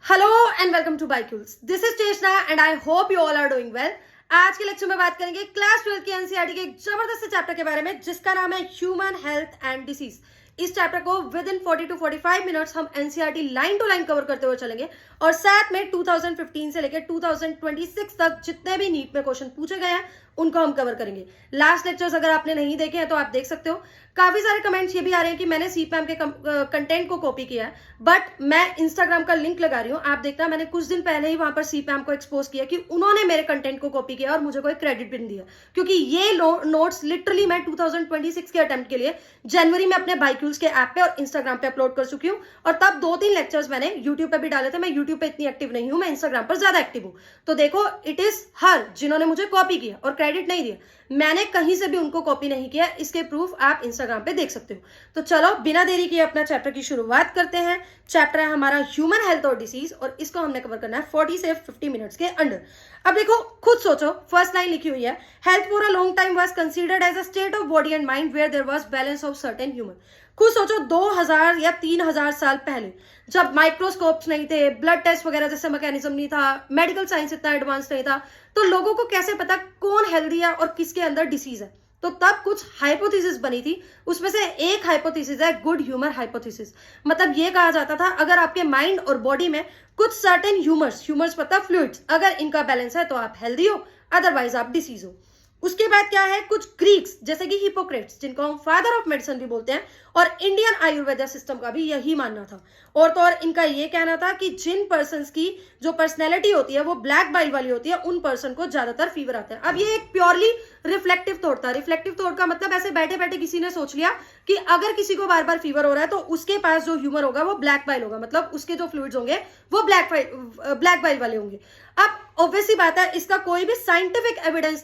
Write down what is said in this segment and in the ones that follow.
Hello and welcome to बाइक्यूल्स। This is Cheshta and I hope you all are doing well. आज के lecture में बात करेंगे क्लास 12 की एनसीईआरटी के एक जबरदस्त से चैप्टर के बारे में जिसका नाम है ह्यूमन हेल्थ एंड डिसीज। इस चैप्टर को विद इन 40 टू 45 मिनट्स हम NCERT line to line cover करते हुए चलेंगे और साथ में 2015 से लेकर 2026 तक जितने भी नीट में क्वेश्चन पूछे गए हैं उनको हम कवर करेंगे। लास्ट लेक्चर्स अगर आपने नहीं देखे हैं तो आप देख सकते हो। काफी सारे कमेंट्स ये भी आ रहे हैं कि मैंने सीपैम के कंटेंट को कॉपी किया है, बट मैं इंस्टाग्राम का लिंक लगा रही हूँ, आप देखना। मैंने कुछ दिन पहले ही वहां पर सीपैम को एक्सपोज किया कि उन्होंने मेरे कंटेंट को कॉपी किया और मुझे कोई क्रेडिट भी नहीं दिया, क्योंकि ये नोट्स लिटरली मैं 2026 के अटेम्प्ट के लिए जनवरी में अपने बाइक्यूल्स के ऐप पे और इंस्टाग्राम पे अपलोड कर चुकी हूँ। और तब 2-3 लेक्चर्स मैंने यूट्यूब पे भी डाले थे। मैं यूट्यूब पे इतनी एक्टिव नहीं हूँ, मैं इंस्टाग्राम पर ज्यादा एक्टिव हूँ। तो देखो, इट इज हर जिन्होंने मुझे कॉपी किया और क्रेडिट नहीं दिया। मैंने कहीं से भी उनको कॉपी नहीं किया, इसके प्रूफ आप इंस्टाग्राम पे देख सकते हो। तो चलो बिना देरी किए अपना चैप्टर की शुरुआत करते हैं। चैप्टर है हमारा ह्यूमन हेल्थ और डिसीज और इसको हमने कवर करना है 40 से 50 मिनट्स के अंडर। अब देखो, खुद सोचो, फर्स्ट लाइन लिखी हुई है, health for a long time was considered as a state of body and mind where there was balance of certain human. खुद सोचो, 2000 या 3000 साल पहले जब माइक्रोस्कोप्स नहीं थे, ब्लड टेस्ट वगैरह जैसे मैकेनिज्म नहीं था, मेडिकल साइंस इतना एडवांस नहीं था, तो लोगों को कैसे पता कौन हेल्दी है और किसके अंदर डिसीज है? तो तब कुछ हाइपोथेसिस बनी थी, उसमें से एक हाइपोथेसिस है गुड ह्यूमर हाइपोथेसिस। मतलब ये कहा जाता था अगर आपके माइंड और बॉडी में कुछ सर्टेन ह्यूमर्स मतलब फ्लूइड्स, अगर इनका बैलेंस है तो आप हेल्दी हो, अदरवाइज आप डिसीज हो। उसके बाद क्या है, कुछ ग्रीक्स जैसे कि हिपोक्रेट्स, जिनको हम फादर ऑफ मेडिसिन भी बोलते हैं, और इंडियन आयुर्वेदा सिस्टम का भी यही मानना था। और तो और इनका ये कहना था कि जिन पर्सन्स की जो पर्सनैलिटी होती है वो ब्लैक बाइल वाली होती है, उन पर्सन को ज्यादातर फीवर आता है। अब ये एक प्योरली रिफ्लेक्टिव थॉट था। रिफ्लेक्टिव थॉट का मतलब ऐसे बैठे बैठे किसी ने सोच लिया कि अगर किसी को बार बार फीवर हो रहा है तो उसके पास जो ह्यूमर होगा वो ब्लैक बाइल होगा, मतलब उसके जो फ्लूइड्स होंगे वो ब्लैक बाइल वाले होंगे। अब ऑब्वियसली बात है, इसका कोई भी साइंटिफिक एविडेंस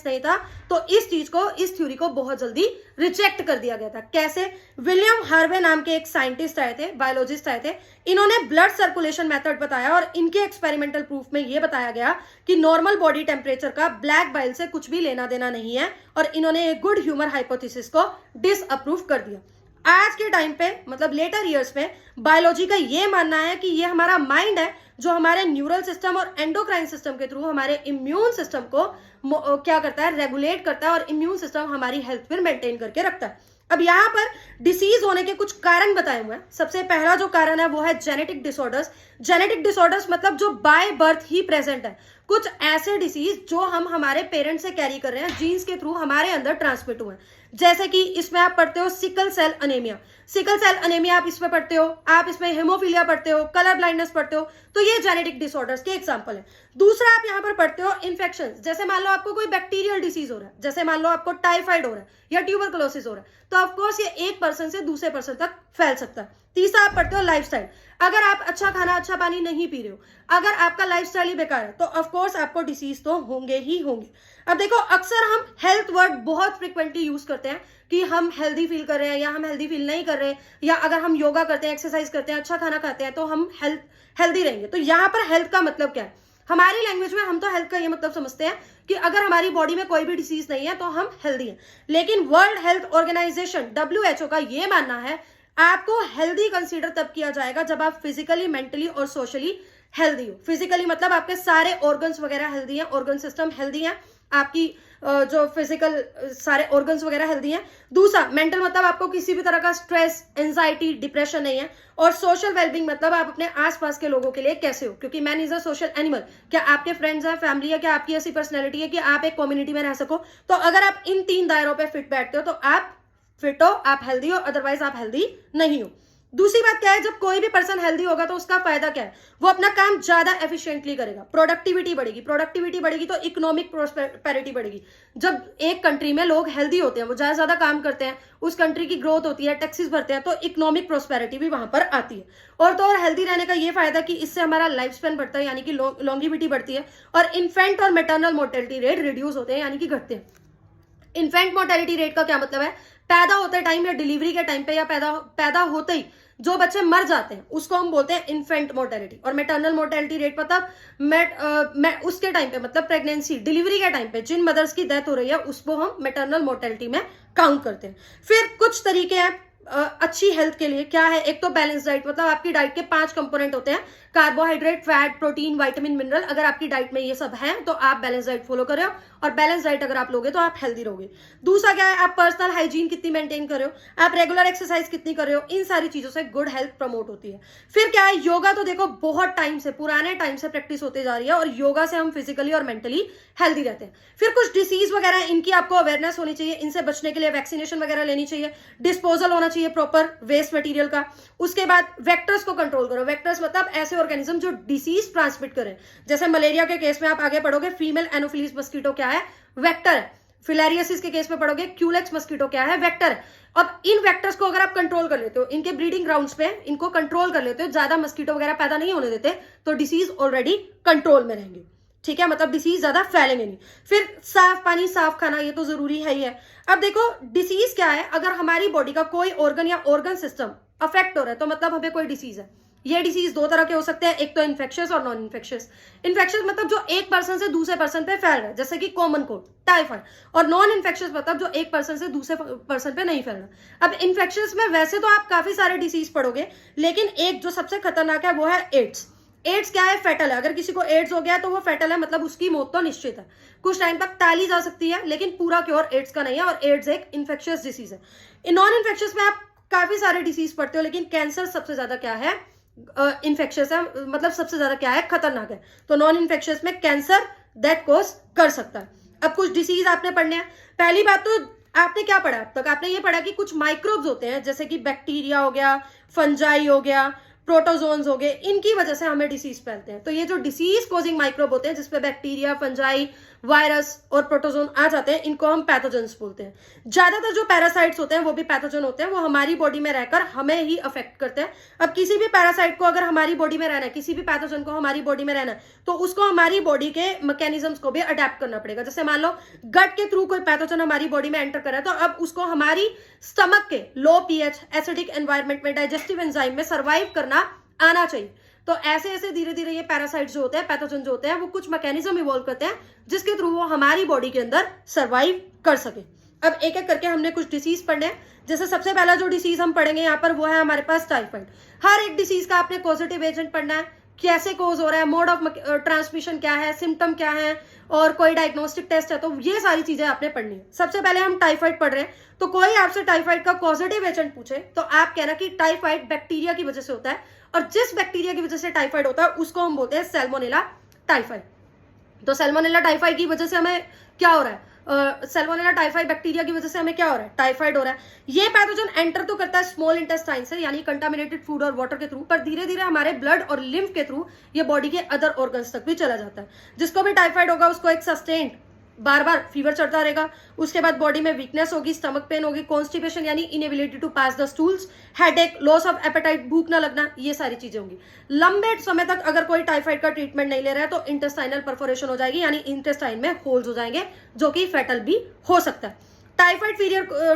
नहीं था, तो इस चीज को, इस थ्योरी को बहुत जल्दी रिजेक्ट कर दिया गया था। कैसे? विलियम हार्वे नाम के एक साइंटिस्ट आए थे, बायोलॉजिस्ट आए थे, इन्होंने ब्लड सर्कुलेशन मेथड बताया और इनके एक्सपेरिमेंटल प्रूफ में यह बताया गया कि नॉर्मल बॉडी टेम्परेचर का ब्लैक बाइल से कुछ भी लेना देना नहीं है, और इन्होंने एक गुड ह्यूमर हाइपोथेसिस को डिसअप्रूव कर दिया। आज के टाइम पे, मतलब लेटर ईयर्स में, बायोलॉजी का ये मानना है कि ये हमारा माइंड है जो हमारे न्यूरल सिस्टम और एंडोक्राइन सिस्टम के थ्रू हमारे इम्यून सिस्टम को क्या करता है, रेगुलेट करता है, और इम्यून सिस्टम हमारी हेल्थ फिर मेंटेन करके रखता है। अब यहाँ पर डिसीज होने के कुछ कारण बताए हुए हैं। सबसे पहला जो कारण है वो है जेनेटिक डिसऑर्डर्स। जेनेटिक डिसऑर्डर्स मतलब जो बाय बर्थ ही प्रेजेंट है, कुछ ऐसे डिसीज जो हम हमारे पेरेंट्स से कैरी कर रहे हैं, जीन्स के थ्रू हमारे अंदर ट्रांसमिट हुए हैं। जैसे कि इसमें आप पढ़ते हो सिकल सेल अनेमिया आप इसमें पढ़ते हो, आप इसमें हेमोफीलिया पढ़ते हो, कलर ब्लाइंडनेस पढ़ते हो, तो ये जेनेटिक डिसऑर्डर्स के एग्जांपल है। दूसरा आप यहाँ पर पढ़ते हो इन्फेक्शन। जैसे मान लो आपको कोई बैक्टीरियल डिसीज हो रहा है, जैसे मान लो आपको टाइफाइड हो रहा है या ट्यूबरकुलोसिस हो रहा है, तो ऑफकोर्स ये एक पर्सन से दूसरे पर्सन तक फैल सकता है। तीसरा आप पढ़ते हो लाइफस्टाइल। अगर आप अच्छा खाना अच्छा पानी नहीं पी रहे हो, अगर आपका लाइफस्टाइल ही बेकार है, तो ऑफकोर्स आपको डिसीज तो होंगे ही होंगे। अब देखो, अक्सर हम हेल्थ वर्ड बहुत फ्रिक्वेंटली यूज करते हैं कि हम हेल्दी फील कर रहे हैं या हम हेल्दी फील नहीं कर रहे हैं, या अगर हम योगा करते हैं, एक्सरसाइज करते हैं, अच्छा खाना खाते हैं तो हम हेल्दी रहेंगे। तो यहाँ पर हेल्थ का मतलब क्या है? हमारी लैंग्वेज में हम तो हेल्थ का ये मतलब समझते हैं कि अगर हमारी बॉडी में कोई भी डिसीज नहीं है तो हम हेल्दी हैं। लेकिन वर्ल्ड हेल्थ ऑर्गेनाइजेशन WHO का ये मानना है आपको हेल्दी कंसीडर तब किया जाएगा जब आप फिजिकली, मेंटली और सोशली हेल्दी हो। फिजिकली मतलब आपके सारे ऑर्गन्स वगैरह हेल्दी हैं, ऑर्गन सिस्टम हेल्दी है, आपकी जो फिजिकल सारे ऑर्गन्स वगैरह हेल्दी हैं। दूसरा, मेंटल मतलब आपको किसी भी तरह का स्ट्रेस, एंजाइटी, डिप्रेशन नहीं है। और सोशल वेलबींग मतलब आप अपने आसपास के लोगों के लिए कैसे हो, क्योंकि man is a social animal. क्या आपके फ्रेंड्स हैं, फैमिली है, क्या आपकी ऐसी पर्सनैलिटी है कि आप एक कम्युनिटी में रह सको? तो अगर आप इन 3 दायरों पे फिट बैठते हो तो आप फिट हो, आप हेल्दी हो, अदरवाइज आप हेल्दी नहीं हो। दूसरी बात क्या है, जब कोई भी पर्सन हेल्दी होगा तो उसका फायदा क्या है? वो अपना काम ज्यादा एफिशिएंटली करेगा, प्रोडक्टिविटी बढ़ेगी तो इकोनॉमिक प्रोस्पेरिटी बढ़ेगी। जब एक कंट्री में लोग हेल्दी होते हैं, वो ज्यादा काम करते हैं, उस कंट्री की ग्रोथ होती है, टैक्सेस भरते हैं, तो इकोनॉमिक प्रोस्पेरिटी भी वहां पर आती है। और तो और हेल्दी रहने का ये फायदा कि इससे हमारा लाइफ स्पेन बढ़ता है, यानी कि लॉन्गिविटी बढ़ती है, और इन्फेंट और मेटर्नल मोर्टेलिटी रेट रिड्यूस होते हैं, यानी कि घटते हैं। इन्फेंट मोर्टेलिटी रेट का क्या मतलब है? पैदा होते टाइम या डिलीवरी के टाइम पे या पैदा होते ही जो बच्चे मर जाते हैं उसको हम बोलते हैं इन्फेंट मोर्टेलिटी। और मेटर्नल मोर्टेलिटी रेट मतलब उसके टाइम पे, मतलब प्रेगनेंसी, डिलीवरी के टाइम पे जिन मदर्स की डेथ हो रही है उसको हम मेटर्नल मोर्टेलिटी में काउंट करते हैं। फिर कुछ तरीके हैं अच्छी हेल्थ के लिए क्या है, एक तो बैलेंस डाइट, मतलब आपकी डाइट के 5 कंपोनेंट होते हैं, carbohydrate, fat, protein, vitamin, mineral. अगर आपकी डाइट में ये सब है तो आप बैलेंस डाइट फॉलो कर रहे हो, और बैलेंस डाइट अगर आप लोगे तो आप हेल्दी रहोगे। दूसरा क्या है, आप पर्सनल हाइजीन कितनी मेंटेन कर रहे हो, आप रेगुलर एक्सरसाइज कितनी कर रहे हो, इन सारी चीजों से गुड हेल्थ प्रमोट होती है। फिर क्या है, योगा तो देखो बहुत टाइम से, पुराने टाइम से प्रैक्टिस होती जा रही है, और योगा से हम फिजिकली और मेंटली हेल्दी रहते हैं। फिर कुछ डिसीज वगैरह, इनकी आपको अवेयरनेस होनी चाहिए, इनसे बचने के लिए वैक्सीनेशन वगैरह लेनी चाहिए, डिस्पोजल होना चाहिए प्रॉपर वेस्ट मटेरियल का। उसके बाद वेक्टर्स को कंट्रोल करो। वेक्टर्स मतलब ऐसे ऑर्गेनिज्म जो डिसीज ट्रांसमिट करें, जैसे मलेरिया के केस में आप आगे पढ़ोगे फीमेल एनोफिलीज मस्कीटो क्या है, वेक्टर है। फिलेरियोसिस के केस में पढ़ोगे क्यूलेक्स मस्कीटो क्या है, वेक्टर है। अब इन वेक्टर्स को अगर आप कंट्रोल कर लेते हो, इनके ब्रीडिंग ग्राउंड्स पे इनको कंट्रोल कर लेते हो, ज्यादा मस्कीटो वगैरह पैदा नहीं होने देते, तो डिसीज ऑलरेडी कंट्रोल में रहेंगे। ठीक है, मतलब डिसीज ज्यादा फैलेंगे नहीं। फिर साफ पानी, साफ खाना, ये तो जरूरी है ही है। अब देखो डिसीज क्या है, अगर हमारी बॉडी का कोई ऑर्गन या ऑर्गन सिस्टम अफेक्ट हो रहा है तो मतलब हमें कोई डिसीज है। ये डिसीज 2 तरह के हो सकते हैं, एक तो इन्फेक्शियस और नॉन इन्फेक्शियस। इन्फेक्शियस मतलब जो एक पर्सन से दूसरे पर्सन पे फैल रहा है, जैसे कि कॉमन कोल्ड, टाइफाइड। और नॉन इन्फेक्शियस मतलब जो एक पर्सन से दूसरे पर्सन पे नहीं फैल रहा। अब इन्फेक्शियस में वैसे तो आप काफी सारे डिसीज पढ़ोगे, लेकिन एक जो सबसे खतरनाक है वो है एड्स। एड्स क्या है, फेटल है। अगर किसी को एड्स हो गया तो वो फेटल है, मतलब उसकी मौत तो निश्चित है। कुछ टाइम तक टाली जा सकती है, लेकिन पूरा क्योर एड्स का नहीं है, और एड्स एक इन्फेक्शियस डिसीज है। नॉन इन्फेक्शियस में आप काफी सारे डिसीज पढ़ते हो, लेकिन कैंसर सबसे ज्यादा क्या है, इन्फेक्शियस है, मतलब सबसे ज्यादा क्या है, खतरनाक है। तो नॉन इन्फेक्शियस में कैंसर दैट कोज कर सकता है। अब कुछ डिसीज आपने पढ़ने हैं। पहली बात तो आपने क्या पढ़ा अब तक, आपने ये पढ़ा कि कुछ माइक्रोब्स होते हैं, जैसे कि बैक्टीरिया हो गया, फंजाई हो गया, प्रोटोजोन्स हो गए, इनकी वजह से हमें डिसीज फैलते हैं। तो ये जो डिसीज कॉजिंग माइक्रोब होते हैं, जिसपे बैक्टीरिया, फंजाई, वायरस और प्रोटोजोन आ जाते हैं, इनको हम पैथोजेंस बोलते हैं। ज्यादातर जो पैरासाइट्स होते हैं वो भी पैथोजन होते हैं, वो हमारी बॉडी में रहकर हमें ही अफेक्ट करते हैं। अब किसी भी पैरासाइट को अगर हमारी बॉडी में रहना है, किसी भी पैथोजन को हमारी बॉडी में रहना है, तो उसको हमारी बॉडी के मैकेनिज्म्स को भी अडेप्ट करना पड़ेगा। जैसे मान लो गट के थ्रू कोई पैथोजन हमारी बॉडी में एंटर कर रहा है, तो अब उसको हमारी स्टमक के लो पीएच एसिडिक एनवायरमेंट में डाइजेस्टिव एंजाइम में सर्वाइव करना आना चाहिए। तो ऐसे ऐसे धीरे धीरे ये पैरासाइट जो होते हैं, पैथोजन जो होते हैं, वो कुछ मैकेनिज्म इवॉल्व करते हैं जिसके थ्रू वो हमारी बॉडी के अंदर सर्वाइव कर सके। अब एक एक करके हमने कुछ डिसीज पढ़ने हैं। जैसे सबसे पहला जो डिसीज हम पढ़ेंगे यहाँ पर वो है हमारे पास टाइफाइड। हर एक डिसीज का आपने पॉजिटिव एजेंट पढ़ना है, कैसे कोज हो रहा है, मोड ऑफ ट्रांसमिशन क्या है, सिम्टम क्या है, और कोई डायग्नोस्टिक टेस्ट है, तो ये सारी चीजें आपने पढ़नी है। सबसे पहले हम टाइफाइड पढ़ रहे हैं, तो कोई आपसे टाइफाइड का पॉजिटिव एजेंट पूछे तो आप कहना कि टाइफाइड बैक्टीरिया की वजह से होता है, और जिस बैक्टीरिया की वजह से टाइफाइड होता है उसको हम बोलते हैं सैल्मोनेला टाइफाइड। तो सैल्मोनेला टाइफाइड की वजह से हमें क्या हो रहा है, सैल्मोनेला टाइफाइड बैक्टीरिया की वजह से हमें क्या हो रहा है, टाइफाइड हो रहा है। ये पैथोजन एंटर तो करता है स्मॉल इंटेस्टाइन से, यानी कंटामिनेटेड फूड और वाटर के थ्रू, पर धीरे धीरे हमारे ब्लड और लिम्फ के थ्रू ये बॉडी के अदर ऑर्गन्स तक भी चला जाता है। जिसको भी टाइफाइड होगा उसको एक सस्टेन्ड बार बार फीवर चढ़ता रहेगा, उसके बाद बॉडी में वीकनेस होगी, स्टमक पेन होगी, कॉन्स्टिपेशन यानी inability to pass the stools, headache, loss of appetite, भूख ना लगना, ये सारी चीजें होंगी। लंबे समय तक अगर कोई टाइफाइड का ट्रीटमेंट नहीं ले रहा है तो इंटेस्टाइनल परफोरेशन हो जाएगी, यानी इंटेस्टाइन में होल्स हो जाएंगे, जो कि फेटल भी हो सकता है। टाइफाइड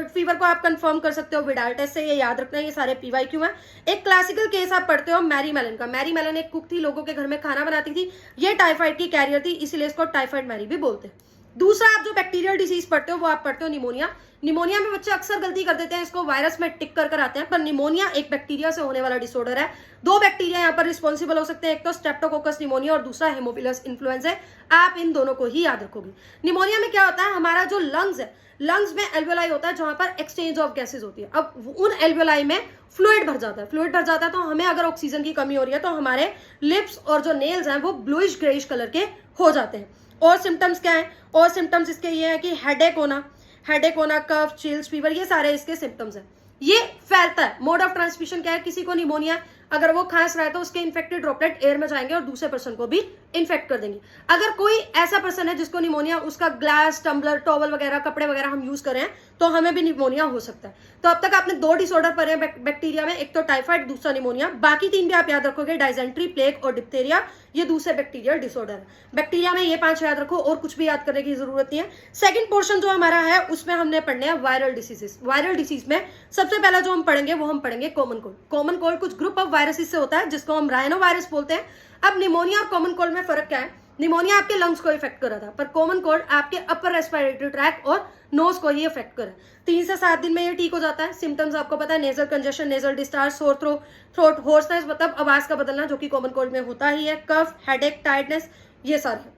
फीवर को आप कंफर्म कर सकते हो विडाल टेस्ट से, ये याद रखना है, ये सारे PYQ हैं। एक क्लासिकल केस आप पढ़ते हो मैरी मेलन का। मैरी मेलन एक कुक थी, लोगों के घर में खाना बनाती थी, ये टाइफाइड की कैरियर थी, इसीलिए इसको टाइफाइड मैरी भी बोलते हैं। दूसरा आप जो बैक्टीरियल डिसीज पढ़ते हो वो आप पढ़ते हो निमोनिया। निमोनिया में बच्चे अक्सर गलती कर देते हैं, इसको वायरस में टिक कर आते हैं, पर निमोनिया एक बैक्टीरिया से होने वाला डिसऑर्डर है। 2 बैक्टीरिया यहाँ पर रिस्पॉन्सिबल हो सकते हैं, एक तो स्ट्रेप्टोकोकस निमोनिया और दूसरा हेमोफिलस इन्फ्लुएंजा है। आप इन दोनों को ही याद रखोगे। निमोनिया में क्या होता है, हमारा जो लंग्स है, लंग्स में एल्वेलाई होता है जहां पर एक्सचेंज ऑफ गैसेज होती है। अब उन एल्वेलाई में फ्लूइड भर जाता है, फ्लूइड भर जाता है तो हमें अगर ऑक्सीजन की कमी हो रही है तो हमारे लिप्स और जो नेल्स हैं वो ब्लूइश ग्रेइश कलर के हो जाते हैं। और सिम्टम्स क्या है, और सिम्टम्स इसके ये है कि हेडेक होना, कफ, चिल्स, फीवर, ये सारे इसके सिम्टम्स हैं। ये फैलता है। मोड ऑफ ट्रांसमिशन क्या है, किसी को निमोनिया, अगर वो खांस रहा है तो उसके इन्फेक्टेड ड्रॉपलेट एयर में जाएंगे और दूसरे पर्सन को भी इन्फेक्ट कर देंगे। अगर कोई ऐसा पर्सन है जिसको निमोनिया, उसका ग्लास, टम्बलर, टॉवल वगैरह, कपड़े वगैरह हम यूज करें तो हमें भी निमोनिया हो सकता है। तो अब तक आपने 2 डिसऑर्डर पढ़े बैक्टीरिया में, एक तो टाइफाइड, दूसरा निमोनिया। बाकी 3 भी आप याद रखोगे, डाइजेंट्री, प्लेग और डिप्थेरिया, ये दूसरे बैक्टीरियल डिसऑर्डर है। बैक्टीरिया में ये 5 याद रखो, और कुछ भी याद करने की जरूरत नहीं है। सेकंड पोर्शन जो हमारा है उसमें हमने पढ़ने हैं वायरल डिसीजेस। वायरल डिसीज में सबसे पहला जो हम पढ़ेंगे वो हम पढ़ेंगे कॉमन कोल्ड। कॉमन कोल्ड कुछ ग्रुप ऑफ वायरसेस से होता है जिसको हम राइनो वायरस बोलते हैं। अब निमोनिया और कॉमन कोल्ड में फर्क क्या है, निमोनिया आपके लंग्स को इफेक्ट कर रहा था, पर कॉमन कोल्ड आपके अपर रेस्पिरेटरी ट्रैक और नोज को ही इफेक्ट कर रहा है। 3 से 7 दिन में ये ठीक हो जाता है। सिम्टम्स आपको पता है, nasal congestion, nasal discharge, sore throat, hoarseness मतलब आवाज का बदलना, जो कि कॉमन कोल्ड में होता ही है, कफ, हेडेक, टायर्डनेस, ये सारे।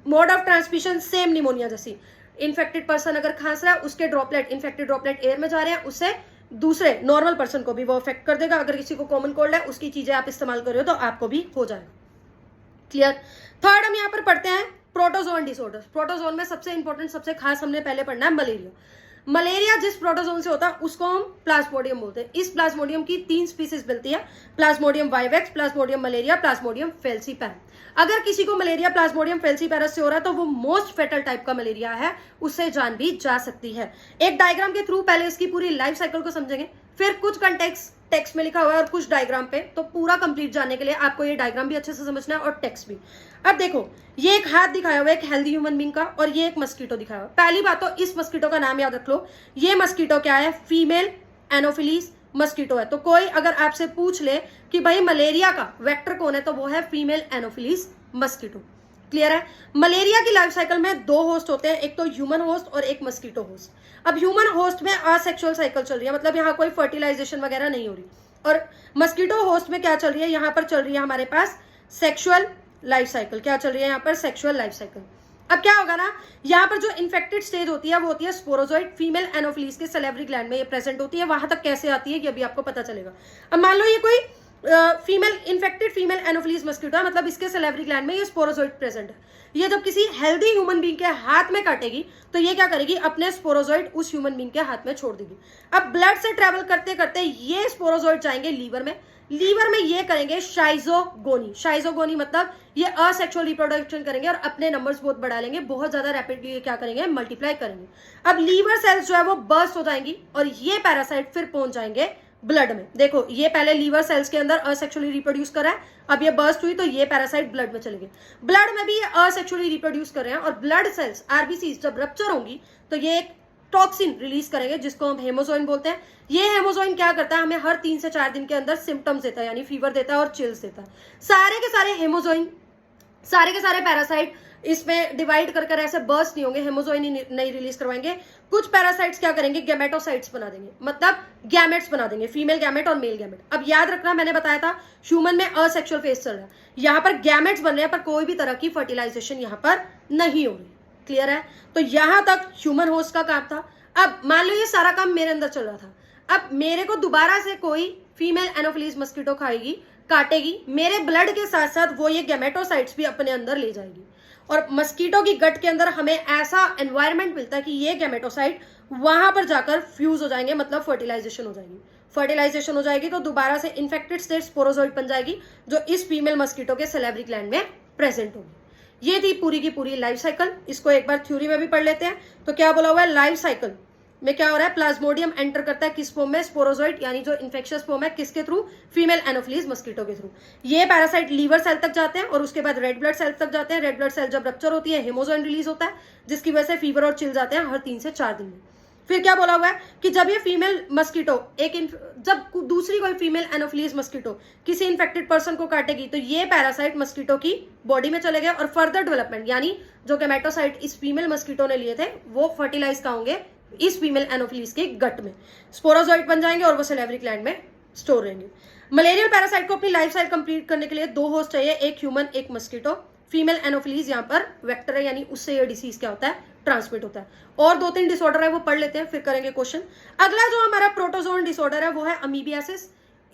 Mode of transmission same pneumonia जैसी। इन्फेक्टेड पर्सन अगर खांस रहा है, उसके ड्रॉपलेट, इन्फेक्टेड ड्रॉपलेट एयर में जा रहे हैं, उससे दूसरे नॉर्मल पर्सन को भी वो अफेक्ट कर देगा। अगर किसी को कॉमन कोल्ड है, उसकी चीजें आप इस्तेमाल कर रहे हो तो आपको भी हो जाएगा। क्लियर। थर्ड हम यहाँ पर पढ़ते हैं प्रोटोजोन डिसऑर्डर्स। प्रोटोजोन में सबसे इंपॉर्टेंट, सबसे खास हमने पहले पढ़ना है मलेरिया। मलेरिया जिस प्रोटोजोन से होता है उसको हम प्लाज्मोडियम बोलते हैं। इस प्लाज्मोडियम की 3 स्पीसीज मिलती है, Plasmodium vivax, Plasmodium malaria, Plasmodium falciparum. अगर किसी को मलेरिया प्लाज्मोडियम फेल्सीपैरस से हो रहा है तो वो मोस्ट फेटल टाइप का मलेरिया है, उससे जान भी जा सकती है। एक डायग्राम के थ्रू पहले इसकी पूरी लाइफ साइकिल को समझेंगे, फिर कुछ कंटेक्स्ट टेक्स्ट में लिखा हुआ है और कुछ डायग्राम पे, तो पूरा कंप्लीट जानने के लिए आपको ये डायग्राम भी अच्छे से समझना है और टेक्स्ट भी। अब देखो, ये एक हाथ दिखाया हुआ है एक हेल्दी ह्यूमन बीइंग का, और ये एक मस्कीटो दिखाया हुआ है। पहली बात तो इस मस्कीटो का नाम याद रख लो, ये मस्कीटो क्या है, फीमेल एनोफिलीज मस्कीटो है। तो कोई अगर आपसे पूछ ले कि भाई मलेरिया का वेक्टर कौन है, तो वो है फीमेल एनोफिलीज मस्कीटो। क्लियर है। मलेरिया की लाइफ साइकिल में 2 होस्ट होते हैं, एक तो ह्यूमन होस्ट और एक मस्कीटो होस्ट। अब ह्यूमन होस्ट में असेक्सुअल साइकिल चल रही है, मतलब यहाँ कोई फर्टिलाइजेशन वगैरह नहीं हो रही, और मस्कीटो होस्ट में क्या चल रही है, यहाँ पर चल रही है हमारे पास सेक्सुअल लाइफ साइकिल। क्या चल रही है यहाँ पर, सेक्सुअल लाइफ साइकिल। अब क्या होगा ना, यहाँ पर जो इन्फेक्टेड स्टेज होती है वो होती है स्पोरोजोइड, फीमेल एनोफिलीज के सैलिवरी ग्लैंड में ये प्रेजेंट होती है। वहां तक कैसे आती है ये अभी आपको पता चलेगा। अब मान लो ये कोई female infected female anopheles mosquito है, मतलब इसके सैलिवरी ग्लैंड में ये स्पोरोजोइड प्रेजेंट है। ये जब किसी हेल्दी ह्यूमन बीइंग के हाथ में काटेगी तो ये क्या करेगी, अपने स्पोरोजोइड उस ह्यूमन बीइंग के हाथ में छोड़ देगी। अब ब्लड से ट्रेवल करते करते ये स्पोरोजोइड जाएंगे लीवर में, लीवर में ये करेंगे शाइजोगोनी। शाइजोगोनी मतलब ये असेक्सुअल रिप्रोडक्शन करेंगे और अपने नंबर्स बहुत बढ़ा लेंगे, बहुत ज्यादा रैपिडली क्या करेंगे, मल्टीप्लाई करेंगे। अब लीवर सेल्स जो है वो बर्स्ट हो जाएंगी और ये पैरासाइट फिर पहुंच जाएंगे ब्लड में। देखो, ये पहले लीवर सेल्स के अंदर असेक्सुअली रिप्रोड्यूस कर रहा है, अब ये बर्स्ट हुई तो ये पैरासाइट ब्लड में चले गए। ब्लड में भी ये असेक्सुअली रिप्रोड्यूस कर रहे हैं, और ब्लड सेल्स आरबीसी जब रप्चर होंगी तो ये एक टॉक्सिन रिलीज करेंगे जिसको हम हेमोजोइन बोलते हैं। ये हेमोजोइन क्या करता है, हमें हर 3 से 4 दिन के अंदर सिम्टम्स देता है, यानी फीवर देता है और चिल्स देता है। सारे के सारे हेमोजोइन, सारे के सारे पैरासाइट इसमें डिवाइड कर ऐसे बर्स्ट नहीं होंगे, हेमोजोइन नहीं रिलीज करवाएंगे। कुछ पैरासाइट्स क्या करेंगे, गैमेटोसाइट्स बना देंगे, मतलब गैमेट्स बना देंगे, फीमेल गैमेट और मेल गैमेट। अब याद रखना, मैंने बताया था ह्यूमन में असेक्सुअल फेज चल रहा है, यहाँ पर गैमेट्स बन रहे हैं पर कोई भी तरह की फर्टिलाइजेशन यहाँ पर नहीं हो रही। क्लियर है। तो यहां तक ह्यूमन होस्ट का काम था। अब मान लो ये सारा काम मेरे अंदर चल रहा था, अब मेरे को दोबारा से कोई फीमेल एनोफिलीज मस्कीटो खाएगी, काटेगी, मेरे ब्लड के साथ साथ वो ये गैमेटोसाइट्स भी अपने अंदर ले जाएगी, और मस्कीटो की गट के अंदर हमें ऐसा एनवायरनमेंट मिलता है कि ये गैमेटोसाइट वहां पर जाकर फ्यूज हो जाएंगे, मतलब फर्टिलाइजेशन हो जाएगी। फर्टिलाइजेशन हो जाएगी तो दोबारा से इन्फेक्टेड स्टेट स्पोरोजोइड बन जाएगी, जो इस फीमेल मस्कीटो के सैलिवरी ग्लैंड में प्रेजेंट होगी। ये थी पूरी की पूरी लाइफ साइकिल। इसको एक बार थ्योरी में भी पढ़ लेते हैं। तो क्या बोला हुआ है, लाइफ साइकिल में क्या हो रहा है, प्लाज्मोडियम एंटर करता है किस फॉर्म में, स्पोरोजोइड, यानी जो इन्फेक्शियस फॉर्म है, किसके थ्रू, फीमेल एनोफिलीज मस्कीटो के थ्रू। ये पैरासाइट लीवर सेल तक जाते हैं और उसके बाद रेड ब्लड सेल तक जाते हैं। रेड ब्लड सेल जब रप्चर होती है, हेमोजोइन रिलीज होता है, जिसकी वजह से फीवर और चिल जाते हैं हर 3 से 4 दिन में। फिर क्या बोला हुआ है कि जब ये फीमेल मस्कीटो जब दूसरी कोई फीमेल एनोफिलीज मस्कीटो किसी इन्फेक्टेड पर्सन को काटेगी तो ये पैरासाइट मस्कीटो की बॉडी में चले गए, और फर्दर डेवलपमेंट यानी जो गैमेटोसाइट इस फीमेल मस्कीटो ने लिए थे वो फर्टिलाइज का होंगे इस फीमेल एनोफिलीज के गट में, स्पोरोजोइड बन जाएंगे और वो सैलिवरी ग्लैंड में स्टोर रहेंगे। मलेरियल पैरासाइट को अपनी लाइफ साइकिल कंप्लीट करने के लिए 2 होस्ट चाहिए, एक ह्यूमन एक मस्कीटो। फीमेल एनोफिलीज यहाँ पर वेक्टर है, यानी उससे ये डिसीज क्या होता है, ट्रांसमिट होता है। और 2-3 डिसऑर्डर है वो पढ़ लेते हैं, फिर करेंगे क्वेश्चन। अगला जो हमारा प्रोटोजोन डिसऑर्डर है वो है अमीबियासिस,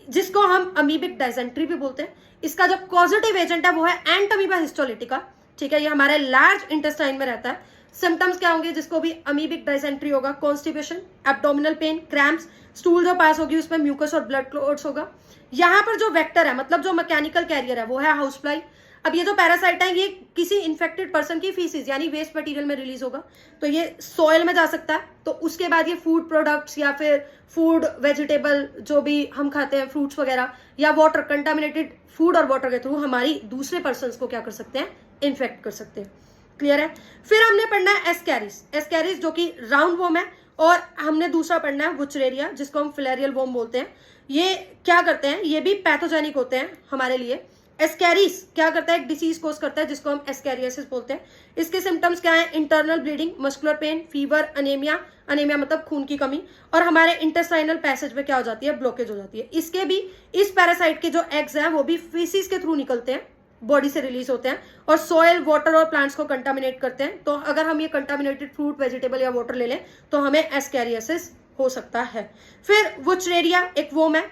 जिसको हम अमीबिक डायसेंट्री भी बोलते हैं। इसका जो पॉजिटिव एजेंट है वो है एंटअमीबा हिस्टोलिटिका। ठीक है, ये हमारे लार्ज इंटेस्टाइन में रहता है। सिम्टम्स क्या होंगे, जिसको भी अमीबिक डायसेंट्री होगा, constipation, abdominal pain, cramps, stool जो पास होगी उसमें म्यूकस और ब्लड क्लॉट्स होगा। यहाँ पर जो वेक्टर है, मतलब जो मैकेनिकल कैरियर है, वो है हाउस फ्लाई। अब ये जो पैरासाइट है ये किसी इन्फेक्टेड पर्सन की फीसिस यानी वेस्ट मटेरियल में रिलीज होगा, तो ये सॉइल में जा सकता है, तो उसके बाद ये फूड प्रोडक्ट्स या फिर फूड वेजिटेबल जो भी हम खाते हैं, फ्रूट्स वगैरह, या वाटर, कंटामिनेटेड फूड और वाटर के थ्रू हमारी दूसरे पर्सन को क्या कर सकते हैं, इन्फेक्ट कर सकते हैं। क्लियर है। फिर हमने पढ़ना है एस्कैरिस। एस्कैरिस जो कि राउंड वॉर्म है, और हमने दूसरा पढ़ना है वुचरेरिया, जिसको हम फिलेरियल वॉर्म बोलते हैं। ये क्या करते हैं, ये भी पैथोजेनिक होते हैं हमारे लिए। एस्कैरिस क्या करता है, एक डिसीज कोज करता है जिसको हम एस्कैरियोसिस बोलते हैं। इसके सिम्टम्स क्या है, internal bleeding, muscular pain, fever, anaemia, anaemia मतलब खून की कमी, और हमारे इंटेस्टाइनल पैसेज में क्या हो जाती है, ब्लॉकेज हो जाती है। इसके भी इस पैरासाइट के जो एग्स हैं वो भी फीसिस के थ्रू निकलते हैं, बॉडी से रिलीज होते हैं और सॉयल, वाटर और प्लांट्स को कंटामिनेट करते हैं। तो अगर हम ये कंटामिनेटेड फ्रूट, वेजिटेबल या वाटर ले लें तो हमें एस्कैरियोसिस हो सकता है। फिर वुचरेरिया एक वोम है,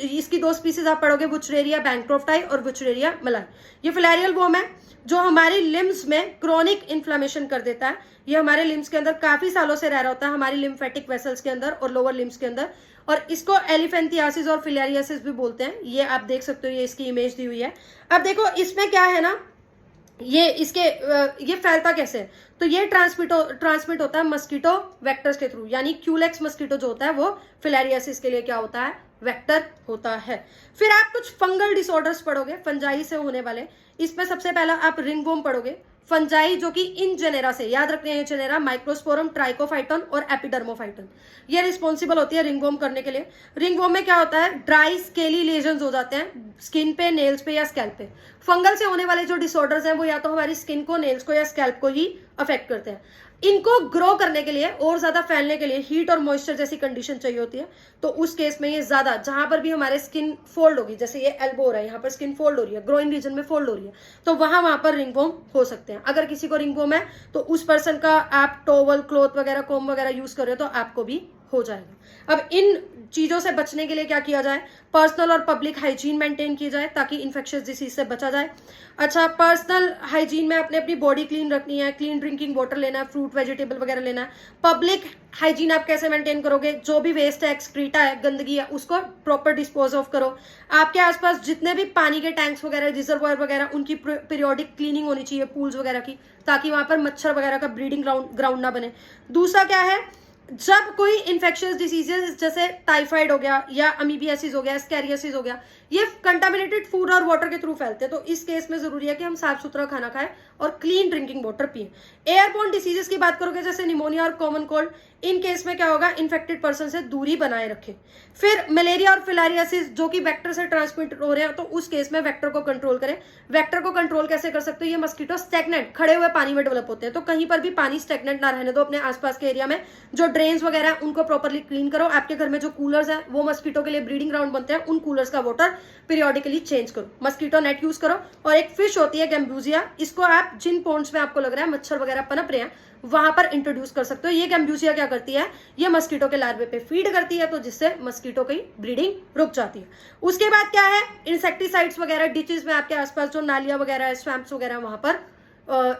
इसकी 2 स्पीसीज आप पढ़ोगे, वुचरेरिया बैंक्रोफ्टाई और वुचरेरिया मलाई। ये फिलैरियल वोम है जो हमारी लिम्स में क्रॉनिक इन्फ्लेमेशन कर देता है। ये हमारे लिम्स के अंदर काफी सालों से रह रहा होता है, हमारी लिम्फेटिक वेसल्स के अंदर और लोअर लिम्स के अंदर, और इसको एलिफेंथियासिस और फिलियारियासिस भी बोलते हैं। ये आप देख सकते हो, ये इसकी इमेज दी हुई है। अब देखो इसमें क्या है ना, ये फैलता कैसे है, तो ये ट्रांसमिट होता है मस्कीटो वेक्टर्स के थ्रू, यानी क्यूलेक्स मस्कीटो जो होता है वो फिलेरियासिस के लिए क्या होता है, वेक्टर होता है। फिर आप कुछ फंगल डिसऑर्डर्स पढ़ोगे फंजाई से होने वाले। इसमें सबसे पहला आप रिंगवॉर्म पढ़ोगे, फंजाई जो कि इन जेनेरा से, याद रखते हैं जेनेरा माइक्रोस्पोरम, ट्राइकोफाइटन और एपिडर्मोफाइटन, ये रिस्पॉन्सिबल होती है रिंगवॉर्म करने के लिए। रिंगवॉर्म में क्या होता है, ड्राई स्केली लेजन्स हो जाते हैं स्किन पे, नेल्स पे या स्कैल्प पे। फंगल से होने वाले जो डिसऑर्डर्स हैं वो या तो हमारी स्किन को, नेल्स को या स्कैल्प को ही अफेक्ट करते हैं। इनको ग्रो करने के लिए और ज्यादा फैलने के लिए हीट और मॉइस्चर जैसी कंडीशन चाहिए होती है। तो उस केस में ये ज्यादा, जहां पर भी हमारे स्किन फोल्ड होगी, जैसे ये एल्बो हो रहा है, यहाँ पर स्किन फोल्ड हो रही है, ग्रोइन रीजन में फोल्ड हो रही है, तो वहां पर रिंगवॉर्म हो सकते हैं। अगर किसी को रिंगवॉर्म है तो उस पर्सन का आप टॉवल, क्लॉथ वगैरह, कोम वगैरह यूज कर रहे हो तो आपको भी हो जाएगा। अब इन चीजों से बचने के लिए क्या किया जाए, पर्सनल और पब्लिक हाइजीन मेंटेन की जाए ताकि इन्फेक्शियस डिसीज से बचा जाए। अच्छा, पर्सनल हाइजीन में अपने अपनी बॉडी क्लीन रखनी है, क्लीन ड्रिंकिंग वाटर लेना है, फ्रूट वेजिटेबल वगैरह लेना है। पब्लिक हाइजीन आप कैसे मेंटेन करोगे, जो भी वेस्ट है, एक्सक्रीटा है, गंदगी है, उसको प्रॉपर डिस्पोज ऑफ करो। आपके आसपास जितने भी पानी के टैंक्स वगैरह, रिजर्वायर वगैरह, उनकी पीरियोडिक क्लीनिंग होनी चाहिए, पूल्स वगैरह की, ताकि वहां पर मच्छर वगैरह का ब्रीडिंग ग्राउंड ना बने। दूसरा क्या है, जब कोई इन्फेक्शियस डिसीजेस जैसे टाइफाइड हो गया या अमीबियासिस हो गया, एस्कैरियोसिस हो गया, ये कंटामिनेटेड फूड और वाटर के थ्रू फैलते हैं। तो इस केस में जरूरी है कि हम साफ सुथरा खाना खाएं और क्लीन ड्रिंकिंग वाटर पिए। एयरबोर्न डिसीजेस की बात करोगे जैसे निमोनिया और कॉमन कोल्ड, इन केस में क्या होगा, इन्फेक्टेड पर्सन से दूरी बनाए रखें। फिर मलेरिया और फिलारियासिस जो कि वेक्टर से ट्रांसमिट हो रहे हैं, तो उस केस में वेक्टर को कंट्रोल करें। वेक्टर को कंट्रोल कैसे कर सकते हो, ये मस्कीटो स्टैग्नेंट खड़े हुए पानी में डेवलप होते हैं, तो कहीं पर भी पानी स्टैग्नेंट ना रहने दो। अपने आसपास के एरिया में जो ड्रेन्स वगैरह है उनको प्रॉपरली क्लीन करो। आपके घर में जो कूलर्स है वो मस्कीटो के लिए ब्रीडिंग ग्राउंड बनते हैं, उन कूलर्स का वाटर पीरियोडिकली चेंज करो। मस्कीटो नेट यूज करो। और एक फिश होती है गैम्बूजिया, इसको आप जिन पॉन्ड्स में आपको लग रहा है मच्छर वगैरह पनप रहे हैं वहां पर इंट्रोड्यूस कर सकते हो। ये गैम्बूजिया क्या करती है, ये मस्कीटो के लार्वे पे फीड करती है, तो जिससे मस्कीटो की ब्रीडिंग रुक जाती है। उसके बाद क्या है, इंसेक्टिसाइड्स वगैरह डिचेस में आपके आसपास जो नालियां वगैरह है, स्वैम्प्स वगैरह, वहां पर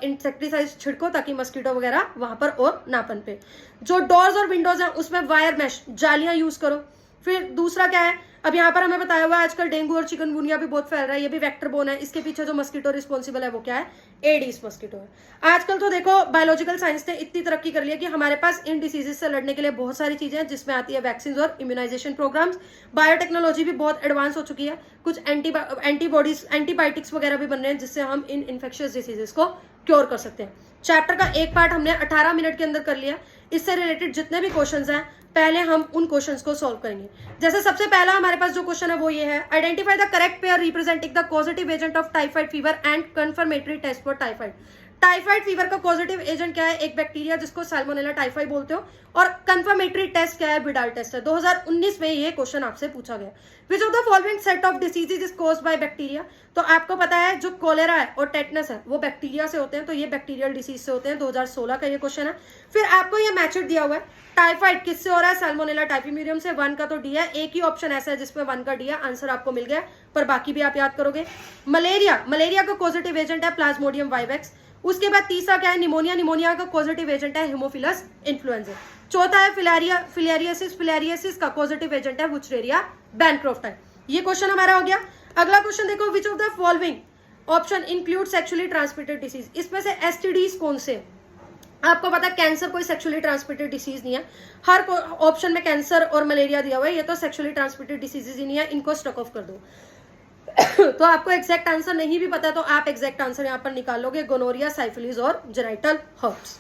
इंसेक्टिसाइड्स छिड़को ताकि मस्कीटो वगैरह वहां पर और ना पनपे। जो डोर्स और विंडोज हैं उसमें वायर मैश, जालियां यूज करो। फिर दूसरा क्या है, अब यहाँ पर हमें बताया हुआ है आजकल डेंगू और चिकनगुनिया भी बहुत फैल रहा है, ये भी वेक्टर बोन है। इसके पीछे जो मस्कीटो रिस्पॉन्सिबल है वो क्या है, एडीज मस्कीटो है। आजकल तो देखो बायोलॉजिकल साइंस ने इतनी तरक्की कर ली है कि हमारे पास इन डिसीजेस से लड़ने के लिए बहुत सारी चीजें हैं, जिसमें आती है वैक्सीन और इम्यूनाइजेशन प्रोग्राम्स। बायोटेक्नोलॉजी भी बहुत एडवांस हो चुकी है, कुछ एंटीबॉडीज, एंटीबायोटिक्स वगैरह भी बन रहे हैं जिससे हम इन इन्फेक्शियस डिसीजेस को क्योर कर सकते हैं। चैप्टर का एक पार्ट हमने 18 मिनट के अंदर कर लिया। इससे रिलेटेड जितने भी क्वेश्चंस हैं पहले हम उन क्वेश्चंस को सॉल्व करेंगे। जैसे सबसे पहला हमारे पास जो क्वेश्चन है वो ये है, identify the correct pair representing the positive agent of typhoid fever and confirmatory test for typhoid. Typhoid fever का पॉजिटिव एजेंट क्या है, एक बैक्टीरिया जिसको सैल्मोनेला टाइफाई बोलते हो, और कंफर्मेटरी टेस्ट क्या है, विडाल टेस्ट है। 2019 में ये क्वेश्चन आपसे पूछा गया। विच of the following set of diseases is caused by bacteria. तो आपको पता है जो कोलेरा है और टेटनस है वो बैक्टीरिया से होते हैं, तो ये बैक्टीरियल डिसीज से होते हैं। 2016 का ये क्वेश्चन है। फिर आपको ये मैचड दिया हुआ है, टाइफाइड किससे हो रहा है, सैल्मोनेला टाइफीम्यूरियम से। 1 का तो डी है, एक ही ऑप्शन ऐसा है जिसमें 1 का डी है, आंसर आपको मिल गया, पर बाकी भी आप याद करोगे। मलेरिया का पॉजिटिव एजेंट है प्लाज्मोडियम वाइवेक्स। उसके बाद तीसरा क्या है, निमोनिया का पॉजिटिव एजेंट है हेमोफिलस इन्फ्लुएंजा। चौथा है फिलारियासिस का पॉजिटिव एजेंट है वुचरेरिया बैंक्रोफ्टाई। ये क्वेश्चन हमारा हो गया। अगला क्वेश्चन देखो, which of the following option include sexually transmitted disease. इसमें से एसटीडीज कौन से, आपको पता है कैंसर कोई सेक्सुअली ट्रांसमिटेड डिसीज नहीं है। हर ऑप्शन में कैंसर और मलेरिया दिया हुआ है, ये तो सेक्सुअली ट्रांसमिटेड डिसीजेज ही नहीं है, इनको स्ट्रक ऑफ कर दो। तो आपको एग्जैक्ट आंसर नहीं भी पता तो आप एग्जैक्ट आंसर यहाँ पर निकालोगे, गोनोरिया, साइफिलिस और जेनिटल हर्प्स।